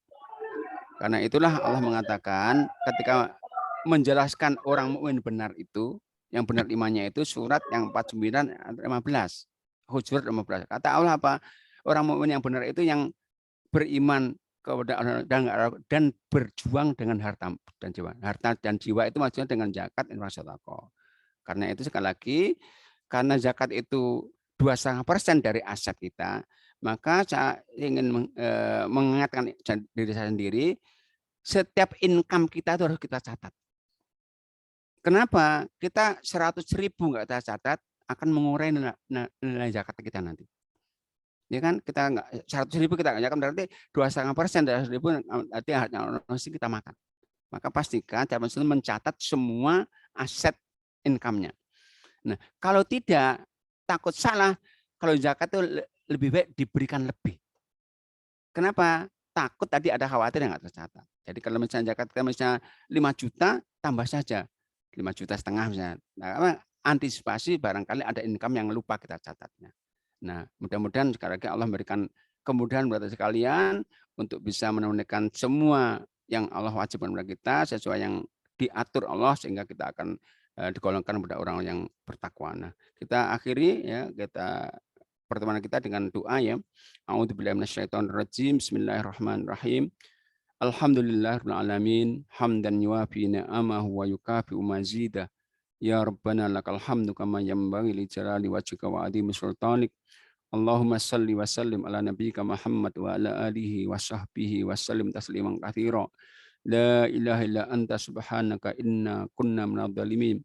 Karena itulah Allah mengatakan ketika menjelaskan orang mukmin benar itu, yang benar imannya itu surat yang 49 15. Hujurat 15. Kata Allah apa? Orang mukmin yang benar itu yang beriman kepada Allah dan berjuang dengan harta dan jiwa. Harta dan jiwa itu maksudnya dengan zakat, infak, sedekah. Karena itu sekali lagi, karena zakat itu 2,5% dari aset kita, maka saya ingin mengingatkan diri saya sendiri, setiap income kita itu harus kita catat. Kenapa? Kita 100.000 nggak kita catat akan mengurangi nilai zakat kita nanti. Ya kan, kita nggak 100.000 kita nggak zakat berarti 2,5% dari 100.000 nanti masih kita makan. Maka pastikan tiap muslim mencatat semua aset income-nya. Nah, kalau tidak, takut salah, kalau zakat itu lebih baik diberikan lebih. Kenapa? Takut tadi ada khawatir yang nggak tercatat. Jadi kalau misalnya zakat kita misalnya 5 juta, tambah saja 5,5 juta misalnya. Nah, antisipasi barangkali ada income yang lupa kita catatnya. Nah, mudah-mudahan sekali lagi Allah memberikan kemudahan buat sekalian untuk bisa menunaikan semua yang Allah wajibkan kepada kita sesuai yang diatur Allah, sehingga kita akan digolongkan pada orang yang bertakwa. Nah, kita akhiri ya kita pertemuan kita dengan doa ya. A'udzubillahi minasyaitonirrajim. Bismillahirrahmanirrahim. Alhamdulillahirabbil alamin, hamdan yuwafi ni'amahu wa yukafi'u mazidah. Ya Rabbana lakal hamdu kama yanbaghi li jalali wajhika wa 'azimi sultanik. Allahumma salli wa sallim ala nabiyyika Muhammad wa ala alihi wa sahbihi wa sallim tasliman katsira. La ilaha illa anta subhanaka inna kunna minadh dhalimin.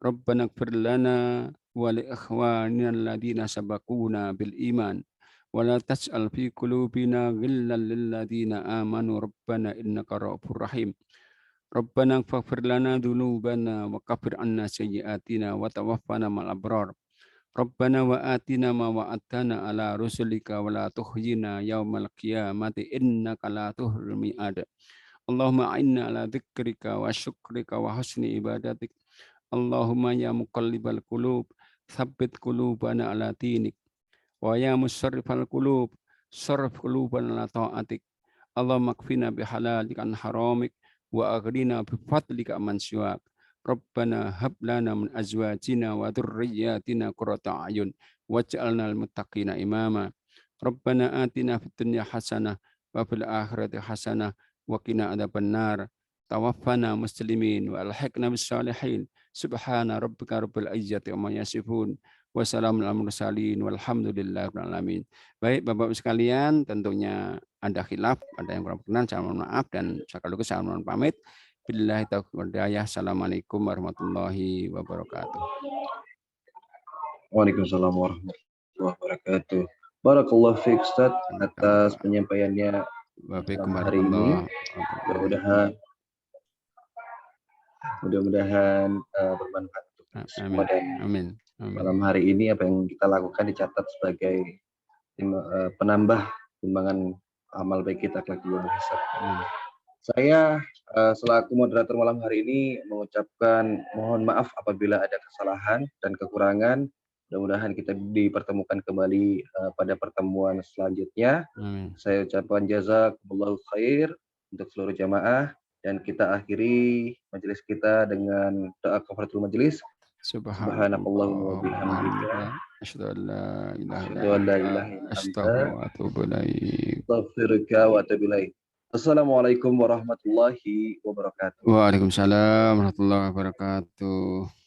Rabbana ighfir lana wa li ikhwanina alladziina sabaquna bil iman ولا تجعل في قلوبنا غلا للذين آمنوا ربنا إنك رؤوف رحيم ربنا اغفر لنا ذنوبنا وكفر عنا سيئاتنا وتوفنا مع الأبرار ربنا وآتنا ما وعدتنا على رسلك ولا تخزنا يوم القيامة إنك لا تخلف الميعاد اللهم أعنا على ذكرك وشكرك وحسن عبادتك اللهم يا مقلب القلوب ثبت قلوبنا على دينك ويا مصرف القلوب صرف قلوبنا على طاعتك اللهم اكفنا بحلالك عن حرامك وأغننا بفضلك عمن سواك ربنا هب لنا من أزواجنا وذرياتنا قرة أعين واجعلنا للمتقين إماما ربنا آتنا في الدنيا حسنة وفي الآخرة حسنة وقنا عذاب النار توفنا مسلمين والحقنا بالصالحين سبحان ربك رب العزة عما يصفون wassalamualaikum warahmatullahi wabarakatuh. Baik Bapak-Ibu sekalian, tentunya ada khilaf, ada yang kurang berkenan, saya mohon maaf dan sekaligus saya mohon pamit. Billahi taufiq wal hidayah. Assalamualaikum warahmatullahi wabarakatuh. Waalaikumsalam warahmatullahi wabarakatuh. Barakallahu fiik Ustaz atas penyampaiannya hari ini. Mudah-mudahan bermanfaat untuk semua dan amin. Malam hari ini apa yang kita lakukan dicatat sebagai penambah timbangan amal baik kita kelak di yaumul hisab. Saya selaku moderator malam hari ini mengucapkan mohon maaf apabila ada kesalahan dan kekurangan. Mudah-mudahan kita dipertemukan kembali pada pertemuan selanjutnya. Saya ucapkan jazakumullahu khair untuk seluruh jamaah dan kita akhiri majelis kita dengan doa kafaratul majelis. Subhanallahumma wa bihamdika asyhadu an la ilaha illa anta astaghfiruka wa atubu ilaik. Assalamualaikum warahmatullahi wabarakatuh. Waalaikumsalam warahmatullahi wabarakatuh.